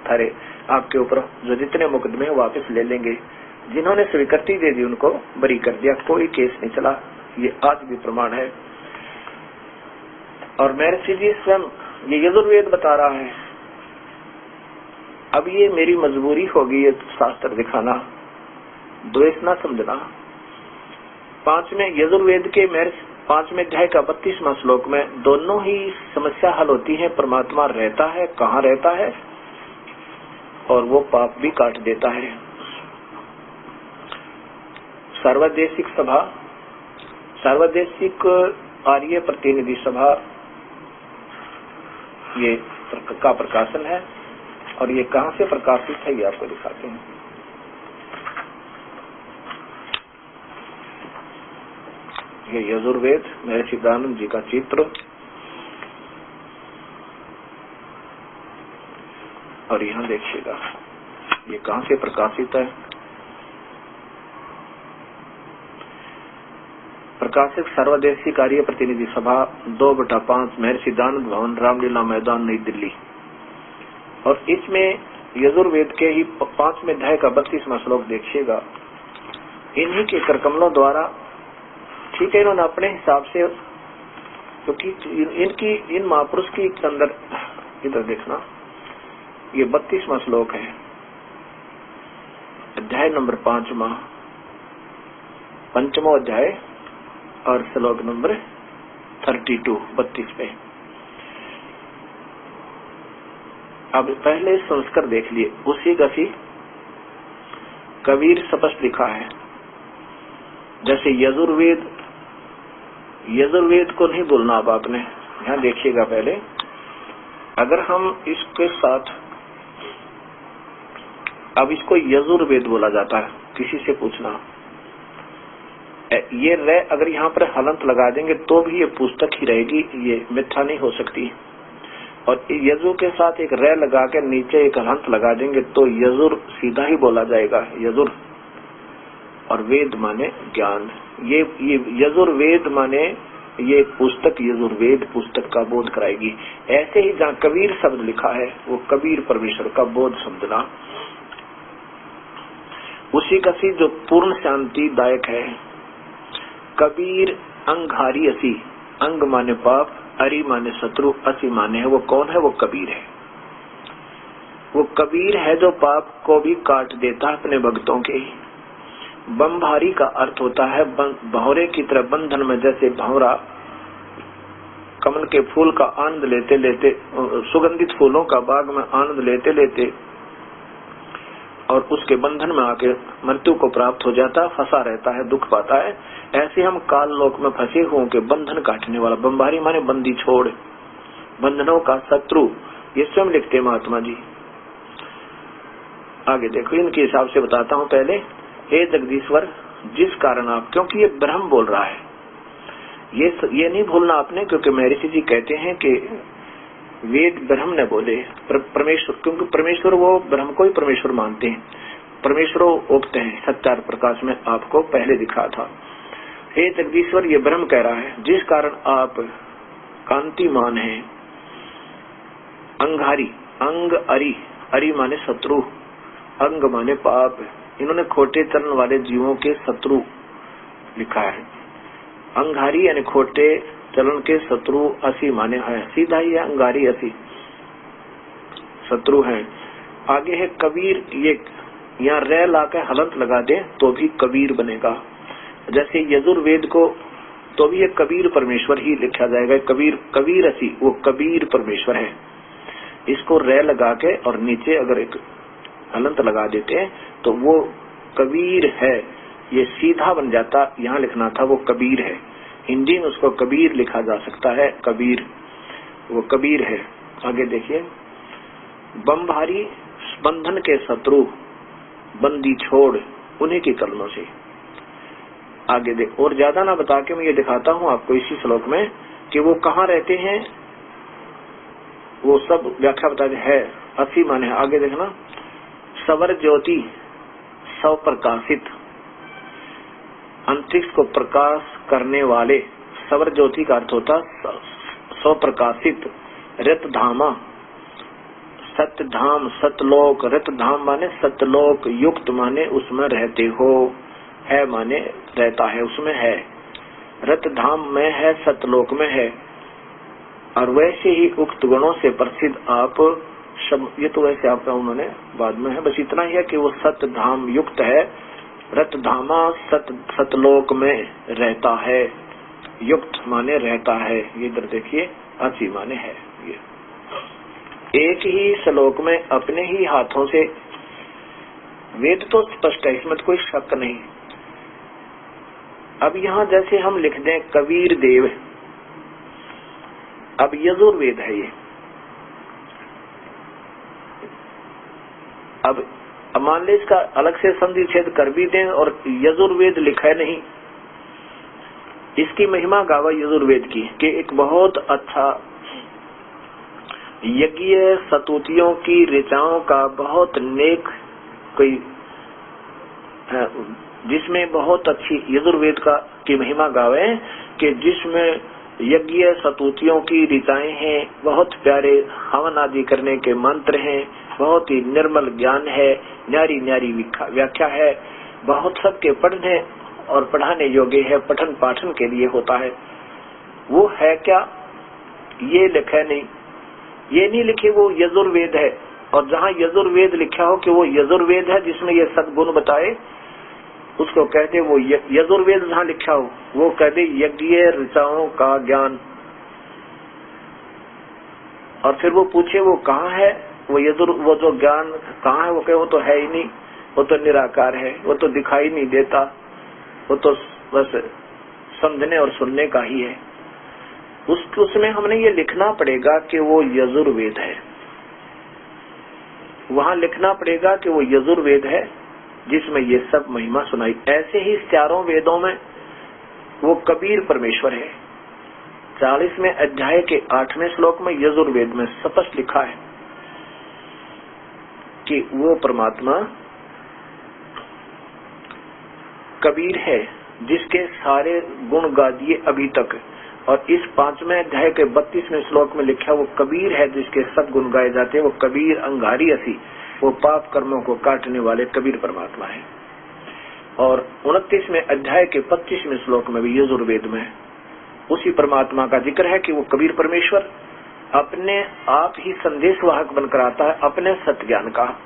[SPEAKER 1] थारे आपके ऊपर जो जितने मुकदमे वापस ले लेंगे। जिन्होंने स्वीकृति दे दी उनको बरी कर दिया, कोई केस नहीं चला। ये आज भी प्रमाण है। और महर्षि जी स्वयं ये यजुर्वेद बता रहा है। अब ये मेरी मजबूरी होगी ये शास्त्र दिखाना, द्वेष ना समझना। 5वें यजुर्वेद के 5वें अध्याय का 32वां श्लोक में दोनों ही समस्या हल होती है। परमात्मा रहता है, कहाँ रहता है और वो पाप भी काट देता है। सर्वदेशिक सभा, सर्वदेशिक आर्य प्रतिनिधि सभा ये का प्रकाशन है, और ये कहाँ से प्रकाशित है ये आपको दिखाते हैं। ये यजुर्वेद महर्षि दयानंद जी का चित्र, और यहाँ देखिएगा ये कहाँ से प्रकाशित है। प्रकाशित सर्वदेशी कार्य प्रतिनिधि सभा 2/5 महर्षि दयानंद भवन, रामलीला मैदान, नई दिल्ली। और इसमें यजुर्वेद के ही 5वें अध्याय का 32वां श्लोक देखिएगा। इन्हीं के करकमलों द्वारा, ठीक है, इन्होंने अपने हिसाब से, क्योंकि इनकी इन महापुरुष की अंदर, इधर देखना, ये 32वां श्लोक है, अध्याय नंबर 5वां, 5वां अध्याय और श्लोक नंबर 32 32 पे। अब पहले संस्कार देख लिए, उसी का कबीर स्पष्ट लिखा है। जैसे यजुर्वेद को नहीं बोलना अब आपने, यहाँ देखिएगा पहले। अगर हम इसके साथ, अब इसको यजुर्वेद बोला जाता है, किसी से पूछना, ये रे अगर यहाँ पर हलंत लगा देंगे तो भी ये पुस्तक ही रहेगी, ये मिथ्या नहीं हो सकती। और यजु के साथ एक रे लगा के नीचे एक हलंत लगा देंगे तो यजुर सीधा ही बोला जाएगा, यजुर। और वेद माने ज्ञान, ये यजुर्वेद माने ये पुस्तक, यजुर्वेद पुस्तक का बोध कराएगी। ऐसे ही जहाँ कबीर शब्द लिखा है वो कबीर परमेश्वर का बोध शब्द ना, उसी का सी जो पूर्ण शांति दायक है। कबीर अंगारी असी, अंग माने पाप, अरि माने शत्रु, असी माने है वो कौन है, वो कबीर है। वो कबीर है जो पाप को भी काट देता है अपने भक्तों के। बमभारी का अर्थ होता है भंवरे की तरह बंधन में, जैसे भंवरा कमल के फूल का आनंद लेते लेते, सुगंधित फूलों का बाग में आनंद लेते लेते और उसके बंधन में आके मृत्यु को प्राप्त हो जाता है, फंसा रहता है, दुख पाता है। ऐसे हम काल लोक में फंसे हुए के बंधन काटने वाला, बमभारी माने बंदी छोड़, बंधनों का शत्रु, ये स्वयं लिखते महात्मा जी। आगे देखो, इनके हिसाब से बताता हूँ पहले। हे जगदीश्वर, जिस कारण आप, क्योंकि ये ब्रह्म बोल रहा है, ये नहीं भूलना आपने, क्योंकि महर्षि जी कहते हैं कि वेद ब्रह्म ने बोले, परमेश्वर, क्योंकि परमेश्वर वो ब्रह्म को ही परमेश्वर मानते हैं, परमेश्वर उक्त हैं। सत्यार प्रकाश में आपको पहले दिखा था। हे जगदीश्वर, ये ब्रह्म कह रहा है, जिस कारण आप कांतिमान हैं। अंगारी, अंग अरि, अरि माने शत्रु, अंग माने पाप। इन्होंने खोटे चलन वाले जीवों के शत्रु लिखा है। अंगारी यानी खोटे चलन के शत्रु, असी माने है, सीधा ही है अंगारी, असी शत्रु है। आगे है कबीर, ये यहाँ रे ला के हलंत लगा दे तो भी कबीर बनेगा। जैसे यजुर्वेद को तो भी ये कबीर परमेश्वर ही लिखा जाएगा। कबीर, कबीर असी, वो कबीर परमेश्वर है। इसको रे लगा के और नीचे अगर एक हलंत लगा देते हैं तो वो कबीर है, ये सीधा बन जाता। यहाँ लिखना था वो कबीर है, हिंदी में उसको कबीर लिखा जा सकता है, कबीर, वो कबीर है। आगे देखिए, बमभारी बंधन के शत्रु, बंदी छोड़, उन्हीं के कलमों से। आगे देख, और ज्यादा ना बता के मैं ये दिखाता हूँ आपको इसी श्लोक में कि वो कहाँ रहते हैं, वो सब व्याख्या बताते है। असी माने, आगे देखना, सवर ज्योति, सव प्रकाशित, अंतरिक्ष को प्रकाश करने वाले। सवर ज्योति का अर्थ होता स्व प्रकाशित। रत धामा, सत्य धाम, सतलोक, रत धाम माने सतलोक, युक्त माने उसमें रहते हो, है माने रहता है, उसमें है, रत धाम में है, सतलोक में है। और वैसे ही उक्त गुणों से प्रसिद्ध आप सब, ये तो वैसे आपका उन्होंने बाद में है, बस इतना ही है कि वो सत धाम युक्त है, रत धामा सतलोक में रहता है, युक्त माने रहता है। ये इधर देखिए, असी माने है। ये एक ही श्लोक में अपने ही हाथों से, वेद तो स्पष्ट है, इसमें कोई शक नहीं। अब यहाँ जैसे हम लिख दें कबीर देव, अब यजुर्वेद है ये, अब मान लीजिए इसका अलग से संधि छेद कर भी दें और यजुर्वेद लिखा है नहीं, इसकी महिमा गावा यजुर्वेद की कि एक बहुत अच्छा यज्ञ सतुतियों की ऋचाओं का बहुत नेक कोई जिसमें बहुत अच्छी यजुर्वेद का की महिमा गावे कि जिसमें यज्ञ सतुतियों की ऋचाएं हैं, बहुत प्यारे हवन आदि करने के मंत्र हैं, बहुत ही निर्मल ज्ञान है, न्यारी न्यारी व्याख्या है, बहुत सबके पढ़ने और पढ़ाने योग्य है, पठन पाठन के लिए होता है। वो है क्या? ये लिखे नहीं, ये नहीं लिखे वो यजुर्वेद है। और जहाँ यजुर्वेद लिखा हो कि वो यजुर्वेद है जिसमें ये सद्गुण बताए, उसको कहते वो यजुर्वेद। जहाँ लिखा हो वो कहते यज्ञ ऋचाओं का ज्ञान। और फिर वो पूछे वो कहाँ है, वो जो ज्ञान कहाँ है, वो कहे वो तो है ही नहीं, वो तो निराकार है, वो तो दिखाई नहीं देता, वो तो बस समझने और सुनने का ही है। उसमें हमने ये लिखना पड़ेगा कि वो यजुर्वेद है, वहां लिखना पड़ेगा कि वो यजुर्वेद है जिसमें ये सब महिमा सुनाई। ऐसे ही चारों वेदों में वो कबीर परमेश्वर है। 40वें अध्याय के 8वें श्लोक में यजुर्वेद में स्पष्ट लिखा है कि वो परमात्मा कबीर है जिसके सारे गुण गा दिए अभी तक। और इस 5वें अध्याय के 32वें श्लोक में लिखा वो कबीर है जिसके सब गुण गाए जाते हैं। वो कबीर अंगारी असी, वो पाप कर्मों को काटने वाले कबीर परमात्मा है। और 29वें अध्याय के 25वें श्लोक में भी यजुर्वेद में उसी परमात्मा का जिक्र है कि वो कबीर परमेश्वर अपने आप ही संदेश वाहक बनकर आता है अपने सत्य ज्ञान का।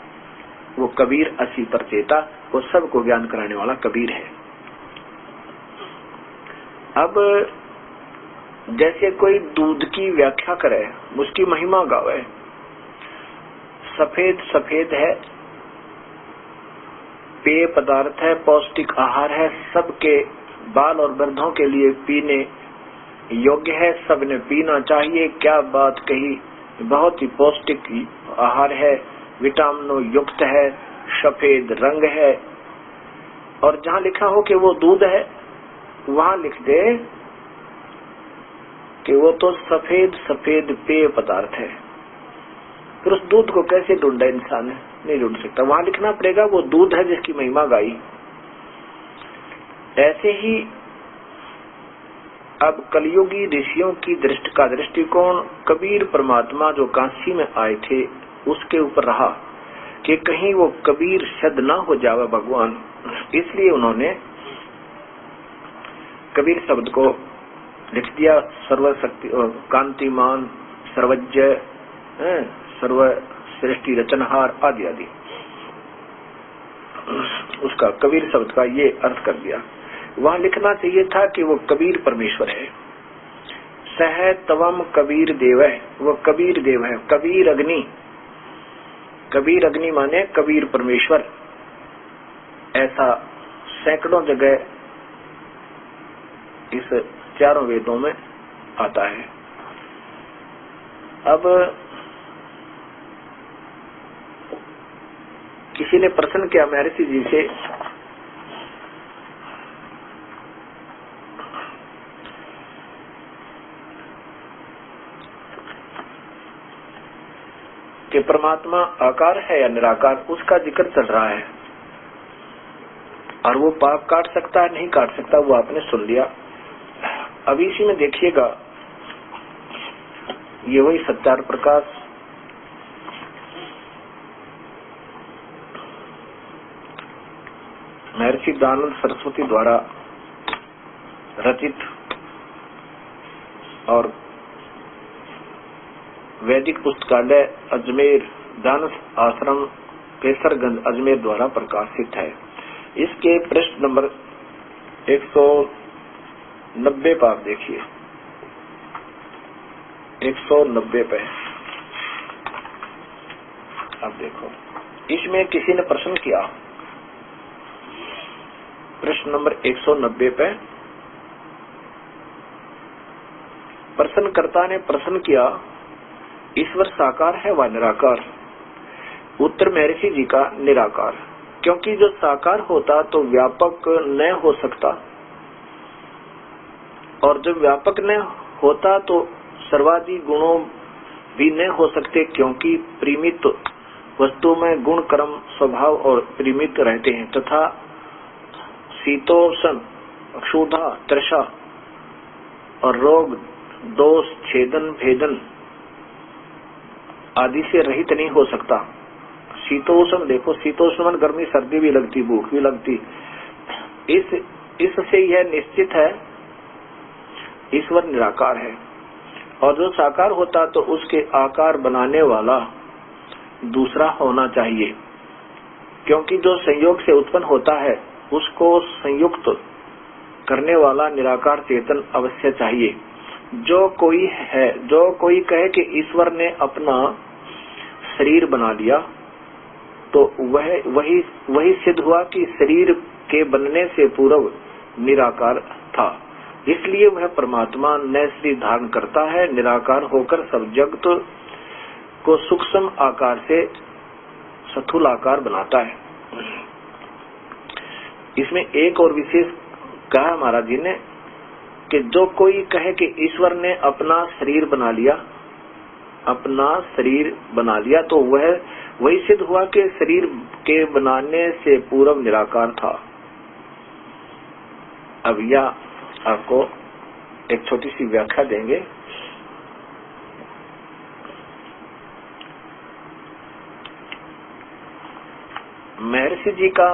[SPEAKER 1] वो कबीर असी परचेता, वो सबको ज्ञान कराने वाला कबीर है। अब जैसे कोई दूध की व्याख्या करे, उसकी महिमा गावे, सफेद सफेद है, पेय पदार्थ है, पौष्टिक आहार है, सबके बाल और वृद्धों के लिए पीने योग्य है, सबने पीना चाहिए। क्या बात कही, बहुत ही पौष्टिक आहार है, विटामिनों युक्त है, सफेद रंग है। और जहाँ लिखा हो कि वो दूध है, वहां लिख दे कि वो तो सफेद सफेद पेय पदार्थ है। फिर उस दूध को कैसे ढूंढे इंसान? नहीं ढूंढ सकता। वहां लिखना पड़ेगा वो दूध है जिसकी महिमा गाई। ऐसे ही अब कलयुगी ऋषियों की दृष्टिकोण कबीर परमात्मा जो काशी में आए थे उसके ऊपर रहा कि कहीं वो कबीर शब्द ना हो जावे भगवान। इसलिए उन्होंने कबीर शब्द को लिख दिया, सर्वशक्ति कांतिमान, सर्वज्ञ, सर्व सृष्टि रचनहार आदि आदि। उसका कबीर शब्द का ये अर्थ कर दिया। वहां लिखना चाहिए था कि वो कबीर परमेश्वर है। सह तवम कबीर देव है, वो कबीर देव है। कबीर अग्नि, कबीर अग्नि माने कबीर परमेश्वर। ऐसा सैकड़ों जगह इस चारों वेदों में आता है। अब किसी ने प्रश्न किया महर्षि जी से कि परमात्मा आकार है या निराकार, उसका जिक्र चल रहा है और वो पाप काट सकता है नहीं काट सकता, वो आपने सुन लिया। अब इसी में देखिएगा, ये वही सत्यार प्रकाश महर्षि दयानंद सरस्वती द्वारा रचित और वैदिक पुस्तकालय अजमेर दानस आश्रम केसरगंज अजमेर द्वारा प्रकाशित है। इसके पृष्ठ नंबर 190 पर आप देखिए, 190 पे अब देखो, इसमें किसी ने प्रश्न किया, प्रश्न नंबर 190 पे प्रश्नकर्ता ने प्रश्न किया, ईश्वर साकार है व निराकार? उत्तर महर्षि जी का, निराकार। क्योंकि जो साकार होता तो व्यापक न हो सकता, और जब व्यापक न होता तो सर्वादि गुणों भी न हो सकते, क्योंकि परिमित वस्तु में गुण कर्म स्वभाव और परिमित रहते हैं, तथा शीतोष्ण क्षुधा तृषा और रोग दोष छेदन भेदन आदि से रहित नहीं हो सकता। शीतोष्ण देखो, शीतोष्ण मन गर्मी सर्दी भी लगती, भूख भी लगती। इससे यह निश्चित है ईश्वर निराकार है, और जो साकार होता तो उसके आकार बनाने वाला दूसरा होना चाहिए, क्योंकि जो संयोग से उत्पन्न होता है उसको संयुक्त करने वाला निराकार चेतन अवश्य चाहिए। जो कोई कहे कि ईश्वर ने अपना शरीर बना लिया, तो वही सिद्ध हुआ कि शरीर के बनने से पूर्व निराकार था। इसलिए वह परमात्मा न शरीर धारण करता है, निराकार होकर सब जगत को सूक्ष्म आकार से स्थूल आकार बनाता है। इसमें एक और विशेष कहा महाराज जी ने कि जो कोई कहे कि ईश्वर ने अपना शरीर बना लिया, तो वही सिद्ध हुआ कि शरीर के बनाने से पूर्व निराकार था। अब यह आपको एक छोटी सी व्याख्या देंगे। महर्षि जी का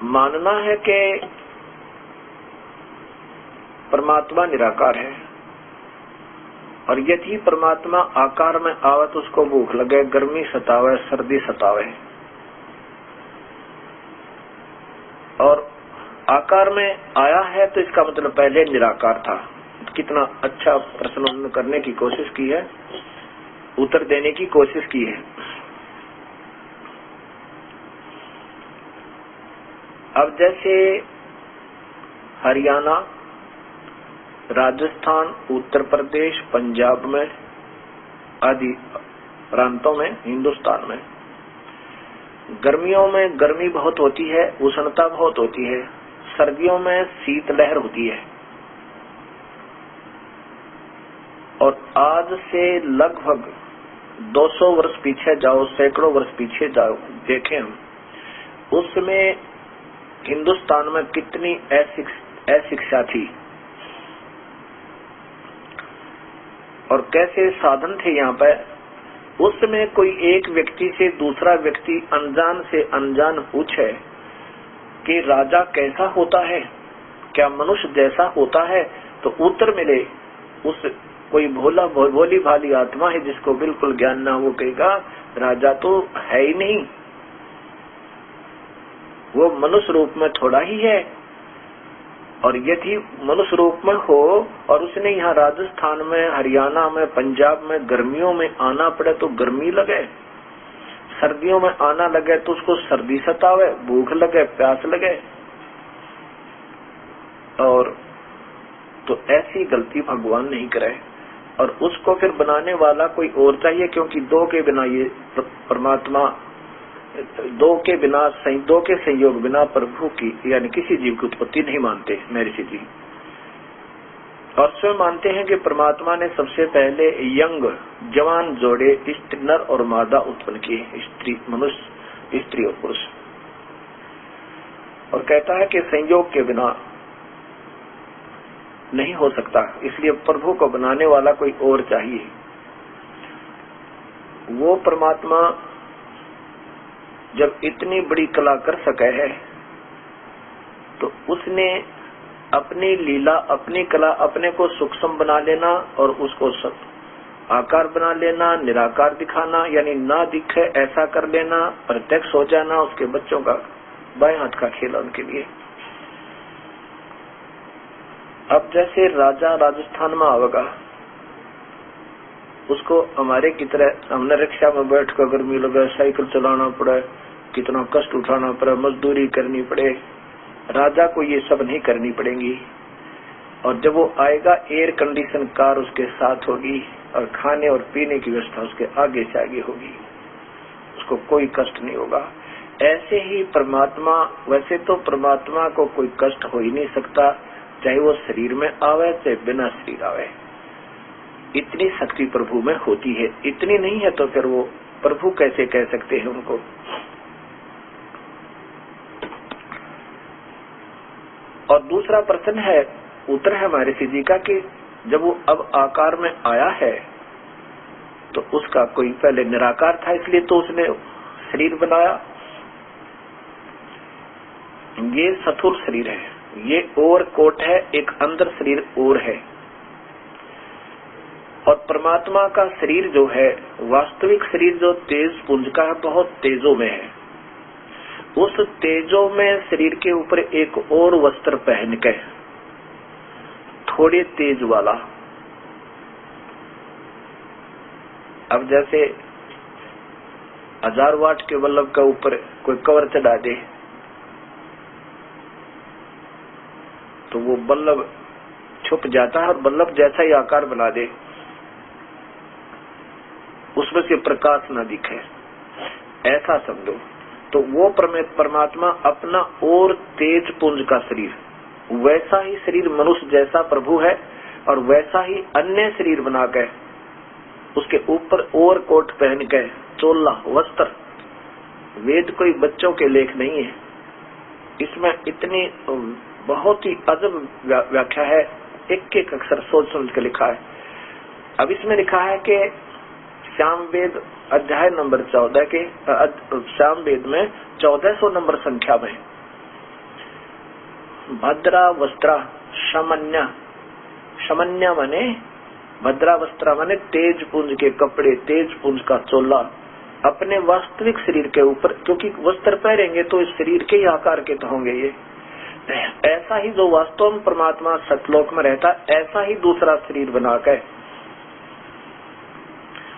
[SPEAKER 1] मानना है कि परमात्मा निराकार है, और यदि परमात्मा आकार में आवे तो उसको भूख लगे, गर्मी सतावे, सर्दी सतावे, और आकार में आया है तो इसका मतलब पहले निराकार था। कितना अच्छा प्रश्न उन्होंने करने की कोशिश की है, उत्तर देने की कोशिश की है। अब जैसे हरियाणा, राजस्थान, उत्तर प्रदेश, पंजाब में आदि प्रांतों में, हिंदुस्तान में गर्मियों में गर्मी बहुत होती है, उष्णता बहुत होती है, सर्दियों में शीतलहर होती है। और आज से लगभग 200 वर्ष पीछे जाओ, सैकड़ों वर्ष पीछे जाओ, देखें हम उसमें हिंदुस्तान में कितनी अशिक्षा थी और कैसे साधन थे यहाँ पर। उस समय कोई एक व्यक्ति से दूसरा व्यक्ति अनजान से अनजान पूछे कि राजा कैसा होता है, क्या मनुष्य जैसा होता है, तो उत्तर मिले उस कोई भोली भाली आत्मा है जिसको बिल्कुल ज्ञान ना, वो कहेगा राजा तो है ही नहीं, वो मनुष्य रूप में थोड़ा ही है। और यदि मनुष्य रूप में हो और उसने यहाँ राजस्थान में, हरियाणा में, पंजाब में गर्मियों में आना पड़े तो गर्मी लगे, सर्दियों में आना लगे तो उसको सर्दी सतावे, भूख लगे, प्यास लगे, और तो ऐसी गलती भगवान नहीं करे। और उसको फिर बनाने वाला कोई और चाहिए, क्योंकि दो के बिना ये परमात्मा, दो के संयोग बिना प्रभु की यानी किसी जीव की उत्पत्ति नहीं मानते महर्षि जी। और स्वयं मानते हैं कि परमात्मा ने सबसे पहले यंग जवान जोड़े नर और मादा उत्पन्न किए, स्त्री मनुष्य, स्त्री और पुरुष। और कहता है कि संयोग के बिना नहीं हो सकता, इसलिए प्रभु को बनाने वाला कोई और चाहिए। वो परमात्मा जब इतनी बड़ी कला कर सके है तो उसने अपनी लीला, अपनी कला, अपने को सूक्ष्म बना लेना और उसको आकार बना लेना, निराकार दिखाना, यानी ना दिखे ऐसा कर लेना, प्रत्यक्ष हो जाना, उसके बच्चों का बाएं हाथ का खेल उनके लिए। अब जैसे राजा राजस्थान में आवेगा उसको हमारे की तरह हमने रिक्शा में बैठ कर गर्मी लगे, साइकिल चलाना पड़े, कितना कष्ट उठाना पड़े, मजदूरी करनी पड़े, राजा को ये सब नहीं करनी पड़ेंगी। और जब वो आएगा एयर कंडीशन कार उसके साथ होगी और खाने और पीने की व्यवस्था उसके आगे से आगे होगी, उसको कोई कष्ट नहीं होगा। ऐसे ही परमात्मा, वैसे तो परमात्मा को कोई कष्ट हो ही नहीं सकता, चाहे वो शरीर में आवे चाहे बिना शरीर आवे। इतनी शक्ति प्रभु में होती है, इतनी नहीं है तो फिर वो प्रभु कैसे कह सकते हैं उनको। और दूसरा प्रश्न है, उत्तर है महर्षि जी का कि जब वो अब आकार में आया है तो उसका कोई पहले निराकार था, इसलिए तो उसने शरीर बनाया। ये स्थूल शरीर है, ये और कोट है, एक अंदर शरीर और है। और परमात्मा का शरीर जो है, वास्तविक शरीर जो तेज पुंज का है, बहुत तेजों में है। उस तेजों में शरीर के ऊपर एक और वस्त्र पहन के थोड़े तेज वाला, अब जैसे 1000 वाट के बल्ब के ऊपर कोई कवर चढ़ा दे तो वो बल्ब छुप जाता है और बल्ब जैसा ही आकार बना दे, उसमें से प्रकाश न दिखे, ऐसा समझो। तो वो परमात्मा अपना और तेज पुंज का शरीर, वैसा ही शरीर मनुष्य जैसा प्रभु है और वैसा ही अन्य शरीर बना के उसके ऊपर और कोट पहन के, चोला वस्त्र। वेद कोई बच्चों के लेख नहीं है, इसमें इतनी बहुत ही अजब व्याख्या है, एक एक अक्षर सोच समझ के लिखा है। अब इसमें लिखा है कि सामवेद अध्याय नंबर 14 के सामवेद में 1400 नंबर संख्या में भद्रा वस्त्रा शमन्या, शमन्या माने भद्रा वस्त्रा माने तेज पुंज के कपड़े, तेज पुंज का चोला अपने वास्तविक शरीर के ऊपर, क्योंकि वस्त्र पहनेंगे तो इस शरीर के ही आकार के तो होंगे ये। ऐसा ही जो वास्तव में परमात्मा सतलोक में रहता, ऐसा ही दूसरा शरीर बना के,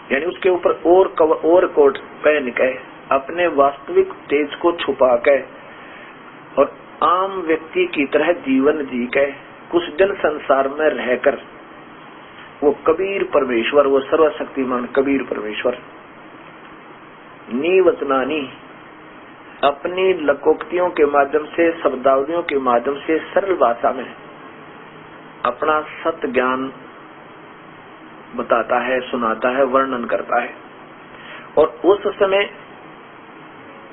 [SPEAKER 1] यानी उसके ऊपर और कोट पहन के, अपने वास्तविक तेज को छुपा के और आम व्यक्ति की तरह जीवन जी के कुछ दिन संसार में रहकर वो कबीर परमेश्वर, वो सर्वशक्तिमान कबीर परमेश्वर नीवचनानी अपनी लकोक्तियों के माध्यम से, शब्दावलियों के माध्यम से सरल भाषा में अपना सत्य ज्ञान बताता है, सुनाता है, वर्णन करता है। और उस समय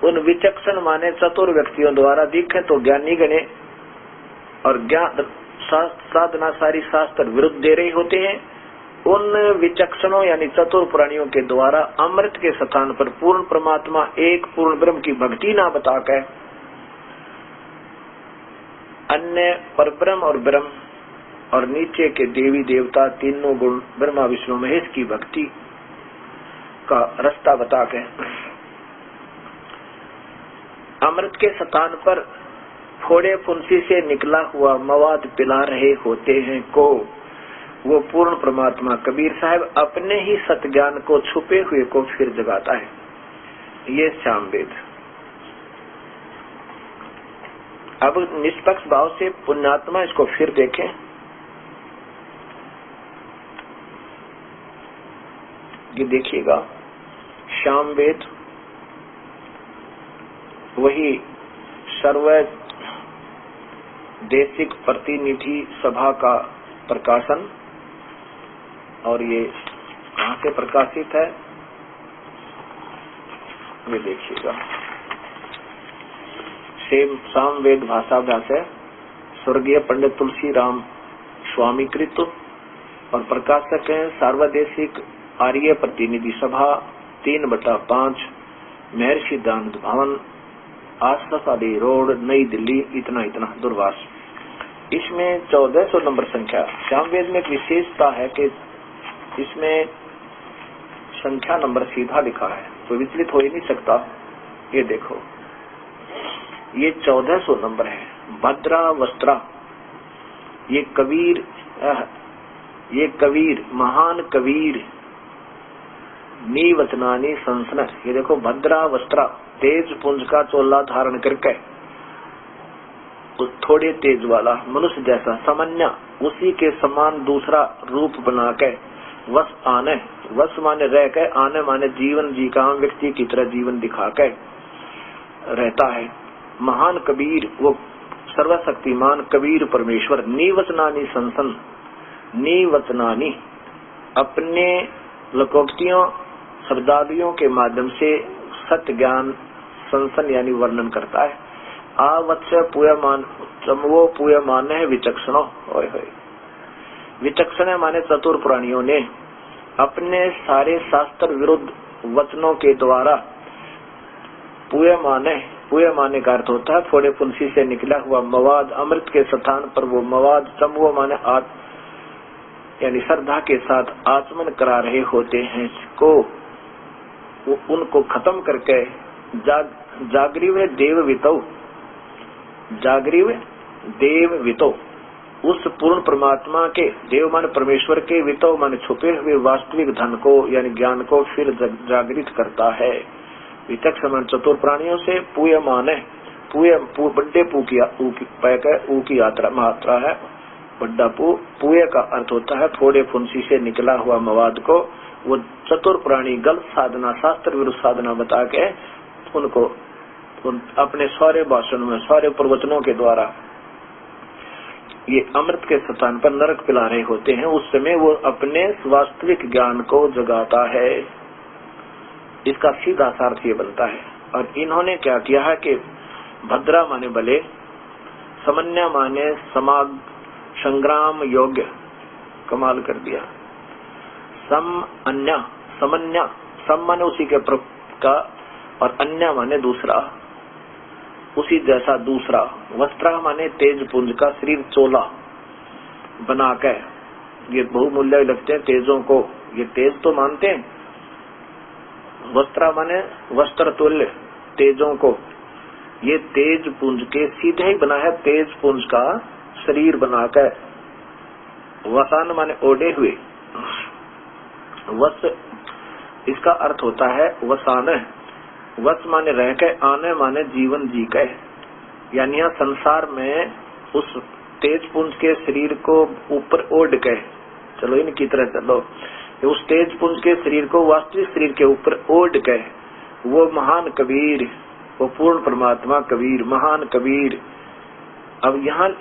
[SPEAKER 1] उन विचक्षण माने चतुर व्यक्तियों द्वारा दिखे तो ज्ञानी गणे और ज्ञान साधना सारी शास्त्र विरुद्ध दे रहे होते हैं। उन विचक्षणों यानी चतुर प्राणियों के द्वारा अमृत के स्थान पर पूर्ण परमात्मा एक पूर्ण ब्रह्म की भक्ति ना बताकर अन्य परब्रह्म और ब्रह्म और नीचे के देवी देवता तीनों गुण ब्रह्मा विष्णु महेश की भक्ति का रास्ता बता के अमृत के स्थान पर फोड़े फुंसी से निकला हुआ मवाद पिला रहे होते हैं को वो पूर्ण परमात्मा कबीर साहब अपने ही सत्य ज्ञान को छुपे हुए को फिर जगाता है। ये सामवेद। अब निष्पक्ष भाव से पुण्यात्मा इसको फिर देखें। ये देखिएगा, सामवेद वही सर्व देशिक प्रतिनिधि सभा का प्रकाशन, और ये कहाँ से प्रकाशित है ये देखिएगा। सामवेद भाषाभ्यास है, स्वर्गीय पंडित तुलसी राम स्वामी कृत और प्रकाशक है सार्वदेशिक आर्य प्रतिनिधि सभा 3/5 महर्षि दानंद भवन, आसफ अली रोड, नई दिल्ली, इतना दूरवास। इसमें 1400 नंबर संख्या। सामवेद में एक विशेषता है कि इसमें संख्या नंबर सीधा लिखा है, तो विचलित हो ही नहीं सकता। ये देखो, ये 1400 नंबर है। भद्रा वस्त्रा, ये कबीर महान कबीर नीवचनानी संसन, ये देखो भद्रा वस्त्रा, तेज पुंज का चोला धारण करके, थोड़े तेज वाला मनुष्य जैसा, सामान्य उसी के समान दूसरा रूप बना के, वस आने, वस माने रह के, आने माने जीवन जी का व्यक्ति की तरह जीवन दिखा के रहता है। महान कबीर, वो सर्वशक्तिमान कबीर परमेश्वर, नीवचनानी संसन, नीवचनानी अपने लोकोक्तियों शब्दावलियों के माध्यम से सत्य ज्ञान संसन यानी वर्णन करता है। आवत्स्य पूयमान चमवो पूयमान है विचक्षणो, विचक्षण माने चतुर प्राणियों ने अपने सारे शास्त्र विरुद्ध वचनों के द्वारा पूयमाने का अर्थ होता है फोड़े फुंसी से निकला हुआ मवाद, अमृत के स्थान पर वो मवाद, चमवो माने यानी श्रद्धा के साथ आचमन करा रहे होते हैं को उनको खत्म करके जागृव देव वितो, उस पूर्ण परमात्मा के, देव मान परमेश्वर के, वितो मान छुपे हुए वास्तविक धन को यानी ज्ञान को फिर जागृत करता है। विचक्षण मान चतुर प्राणियों से, पूय माने बड्डे ऊ की मात्रा है, बड्डा पूय का अर्थ होता है फोड़े फुंसी से निकला हुआ मवाद को वो चतुर प्राणी गलत साधना, शास्त्र विरुद्ध साधना बता के उनको अपने सारे भाषण में, सारे प्रवचनों के द्वारा ये अमृत के स्थान पर नरक पिला रहे होते हैं। उस समय वो अपने वास्तविक ज्ञान को जगाता है। इसका सीधा अर्थ ये बनता है। और इन्होंने क्या किया है कि भद्रा माने बले, समन्या माने समाग संग्राम योग्य, कमाल कर दिया। समन्या, सम माने उसी के का, और अन्य माने दूसरा, उसी जैसा दूसरा। वस्त्र माने तेज पुंज का शरीर चोला बना के, ये बहुमूल्य लगते हैं तेजों को, ये तेज तो मानते हैं। वस्त्र माने वस्त्र तुल्य तेजों को, ये तेज पुंज के सीधे ही बना है, तेज पुंज का शरीर बना के। वसान माने ओढ़े हुए, वस इसका अर्थ होता है वसान, वस माने रह के, आने माने जीवन जी के, यानी यहाँ संसार में उस तेज पुंज के शरीर को ऊपर ओढ़ के चलो, इनकी तरह चलो, उस तेज पुंज के शरीर को वास्तविक शरीर के ऊपर ओढ़ के वो महान कबीर, वो पूर्ण परमात्मा कबीर, महान कबीर। अब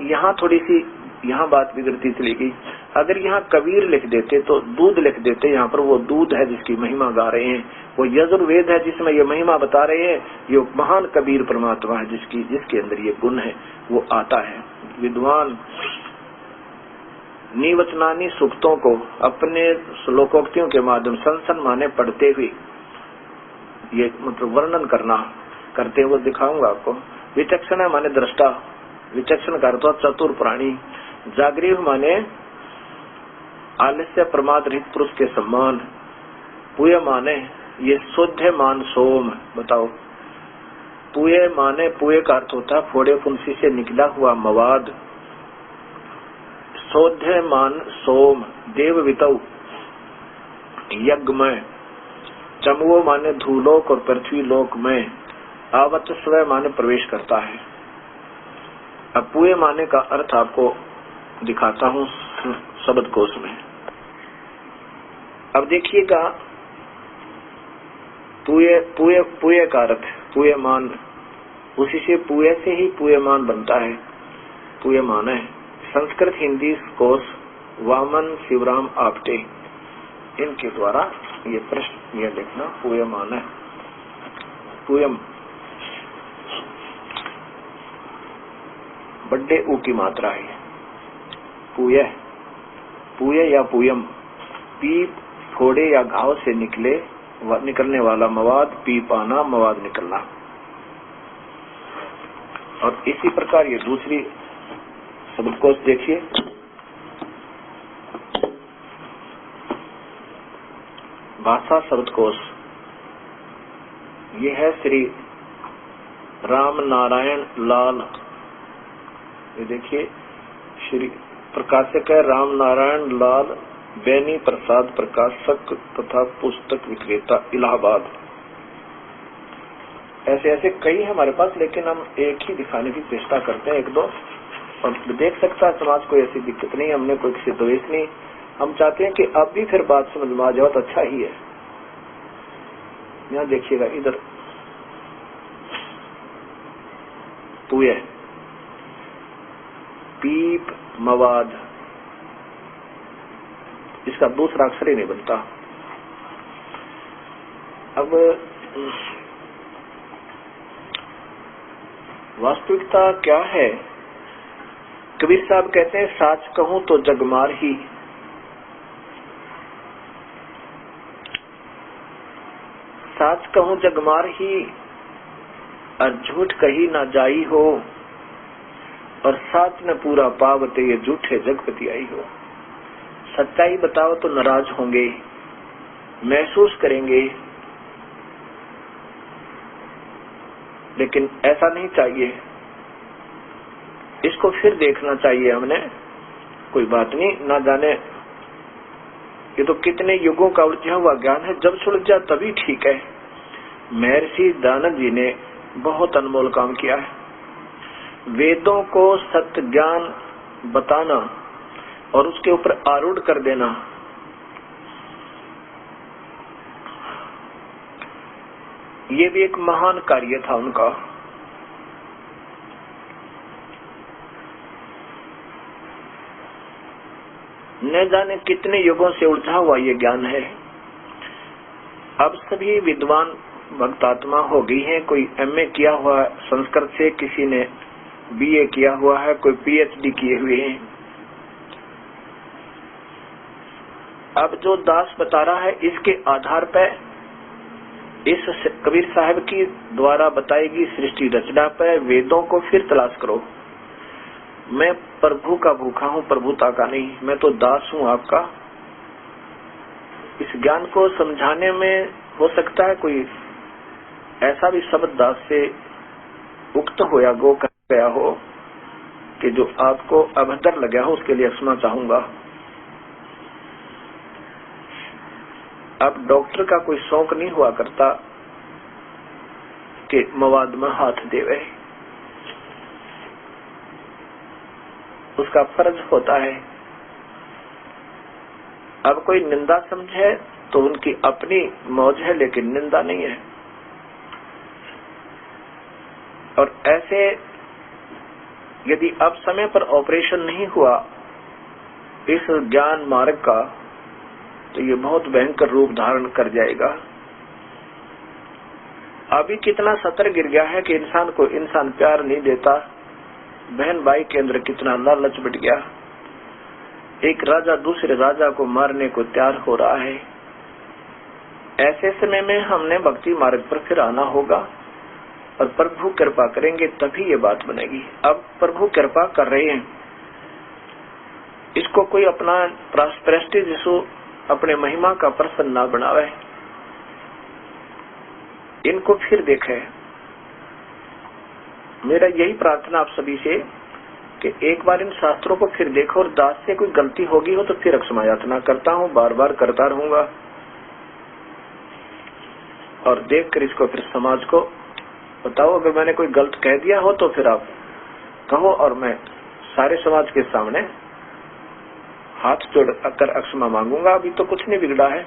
[SPEAKER 1] यहाँ थोड़ी सी यहाँ बात बिगड़ती चली गई। अगर यहाँ कबीर लिख देते तो दूध लिख देते, यहाँ पर वो दूध है जिसकी महिमा गा रहे हैं, वो यजुर्वेद है जिसमें ये महिमा बता रहे हैं, ये महान कबीर परमात्मा है जिसके अंदर ये गुण है, वो आता है। विद्वान निवचनानी सूक्तों को अपने श्लोकोक्तियों के माध्यम संसन माने पढ़ते हुए ये मतलब वर्णन करते हुए दिखाऊंगा आपको। विचक्षण माने दृष्टा, विचक्षण का अर्थ चतुर प्राणी। जागृह माने आलस्य प्रमाद रहित पुरुष के सम्मान। पूय माने ये शुद्ध मान सोम, बताओ पूय माने, पूय का अर्थ होता है फोड़े फुंसी से निकला हुआ मवाद। शोध्य मान सोम, देव वितौ यज्ञ में। चमवो माने धूलोक और पृथ्वी लोक में। आवच स्व माने प्रवेश करता है। अब पूय माने का अर्थ आपको दिखाता हूँ शब्द कोश में। अब देखिएगा पूय का अर्थ पूयमान, उसी से पूय से ही पूयमान बनता है, पूयमान है। संस्कृत हिंदी कोश वामन शिवराम आपटे, इनके द्वारा ये प्रश्न ये लिखना पूयमान है। पूयम बड्डे ऊ की मात्रा है। पूय या पूयम, पीप फोड़े या घाव से निकलने वाला मवाद, पीप आना, मवाद निकलना। और इसी प्रकार ये दूसरी शब्दकोश देखिए। भाषा शब्दकोश, ये है श्री राम नारायण लाल, ये देखिए श्री प्रकाशक है राम नारायण लाल बेनी प्रसाद, प्रकाशक तथा पुस्तक विक्रेता, इलाहाबाद। ऐसे ऐसे कई हमारे पास, लेकिन हम एक ही दिखाने की चेष्टा करते हैं, एक दो। और देख सकता है समाज कोई ऐसी दिक्कत नहीं, हमने कोई किसी द्वेष नहीं। हम चाहते हैं कि अब भी फिर बात समझ में आ जाओ तो अच्छा ही है। यहाँ देखिएगा, इधर तू है पीप मवाद, इसका दूसरा अक्षर ही नहीं बनता। अब वास्तविकता क्या है? कबीर साहब कहते हैं, साच कहूं तो जगमार ही, साच कहूं जगमार ही, और झूठ कही ना जाई हो, और साच न पूरा पावते ये झूठे जगपति आई हो। सच्चाई बताओ तो नाराज होंगे, महसूस करेंगे, लेकिन ऐसा नहीं चाहिए। इसको फिर देखना चाहिए हमने। कोई बात नहीं, ना जाने ये तो कितने युगों का उलझा हुआ ज्ञान है, जब सुलझ जा तभी ठीक है। महर्षि दानव जी ने बहुत अनमोल काम किया है। वेदों को सत्य ज्ञान बताना और उसके ऊपर आरूढ़ कर देना, ये भी एक महान कार्य था उनका। न जाने कितने युगों से उलझा हुआ ये ज्ञान है। अब सभी विद्वान भक्तात्मा हो गई हैं। कोई एमए किया हुआ है संस्कृत से, किसी ने बीए किया हुआ है, कोई पीएचडी किए हुए हैं। अब जो दास बता रहा है, इसके आधार पर, इस कबीर साहब की द्वारा बताएगी सृष्टि रचना पर वेदों को फिर तलाश करो। मैं प्रभु का भूखा हूँ, प्रभुता का नहीं। मैं तो दास हूँ आपका। इस ज्ञान को समझाने में हो सकता है कोई ऐसा भी शब्द दास से उक्त हो या गो कहा गया हो कि जो आपको अभद्र लगा हो, उसके लिए क्षमा चाहूंगा। अब डॉक्टर का कोई शौक नहीं हुआ करता कि मवाद में हाथ देवे, उसका फर्ज होता है। अब कोई निंदा समझे तो उनकी अपनी मौज है, लेकिन निंदा नहीं है। और ऐसे यदि अब समय पर ऑपरेशन नहीं हुआ इस ज्ञान मार्ग का, तो ये बहुत भयंकर रूप धारण कर जाएगा। अभी कितना सतर गिर गया है कि इंसान को इंसान प्यार नहीं देता। बहन भाई के अंदर कितना लालच बढ़ गया। एक राजा दूसरे राजा को मारने को तैयार हो रहा है। ऐसे समय में हमने भक्ति मार्ग पर फिर आना होगा और प्रभु कृपा करेंगे तभी ये बात बनेगी। अब प्रभु कृपा कर रहे हैं, इसको कोई अपना प्रेस्टीज इशू, अपने महिमा का प्रश्न ना बनावे। इनको फिर देखे। मेरा यही प्रार्थना आप सभी से कि एक बार इन शास्त्रों को फिर देखो, और दास से कोई गलती होगी हो तो फिर क्षमा याचना करता हूँ, बार बार करता रहूंगा। और देखकर इसको फिर समाज को बताओ। अगर मैंने कोई गलत कह दिया हो तो फिर आप कहो, और मैं सारे समाज के सामने हाथ जोड़कर क्षमा मांगूंगा। अभी तो कुछ नहीं बिगड़ा है।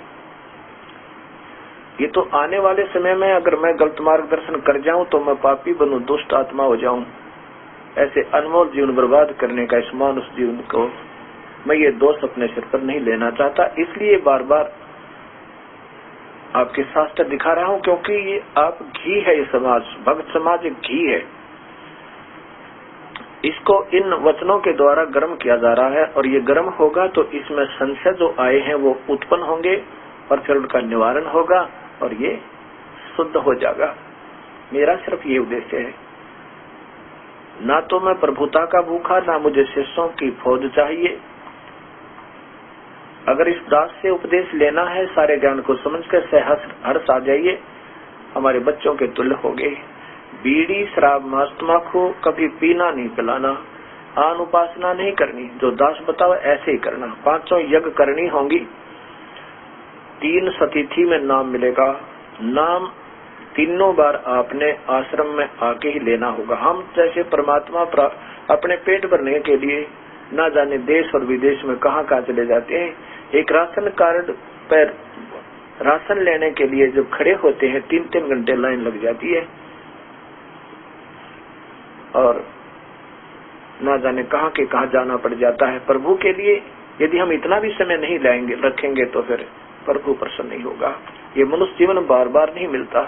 [SPEAKER 1] ये तो आने वाले समय में अगर मैं गलत मार्गदर्शन कर जाऊं तो मैं पापी बनूं, दुष्ट आत्मा हो जाऊं। ऐसे अनमोल जीवन बर्बाद करने का इस मानुष जीवन को मैं ये दोष अपने सिर पर नहीं लेना चाहता। इसलिए बार बार आपके शास्त्र दिखा रहा हूं, क्योंकि ये आप घी है। ये समाज, भक्त समाज एक घी है। इसको इन वचनों के द्वारा गर्म किया जा रहा है, और ये गर्म होगा तो इसमें संशय जो आए हैं वो उत्पन्न होंगे, और फिर उनका निवारण होगा और ये शुद्ध हो जाएगा। मेरा सिर्फ ये उद्देश्य है। ना तो मैं प्रभुता का भूखा, ना मुझे शिष्यों की फौज चाहिए। अगर इस दास से उपदेश लेना है, सारे ज्ञान को समझकर सहर्ष हर्ष आ जाइए। हमारे बच्चों के तुल्य हो गए। बीड़ी शराब मांस तम्बाकू कभी पीना नहीं पिलाना। आन उपासना नहीं करनी, जो दास बताओ ऐसे ही करना। 5 यज्ञ करनी होंगी, 3 सतिथि में नाम मिलेगा। नाम तीनों बार आपने आश्रम में आके ही लेना होगा। हम जैसे परमात्मा अपने पेट भरने के लिए ना जाने देश और विदेश में कहाँ चले जाते हैं। एक राशन कार्ड पर राशन लेने के लिए जब खड़े होते हैं 3-3 घंटे लाइन लग जाती है और ना जाने कहाँ के कहाँ जाना पड़ जाता है प्रभु के लिए। यदि हम इतना भी समय नहीं रखेंगे तो फिर प्रभु प्रसन्न नहीं होगा। ये मनुष्य जीवन बार बार नहीं मिलता।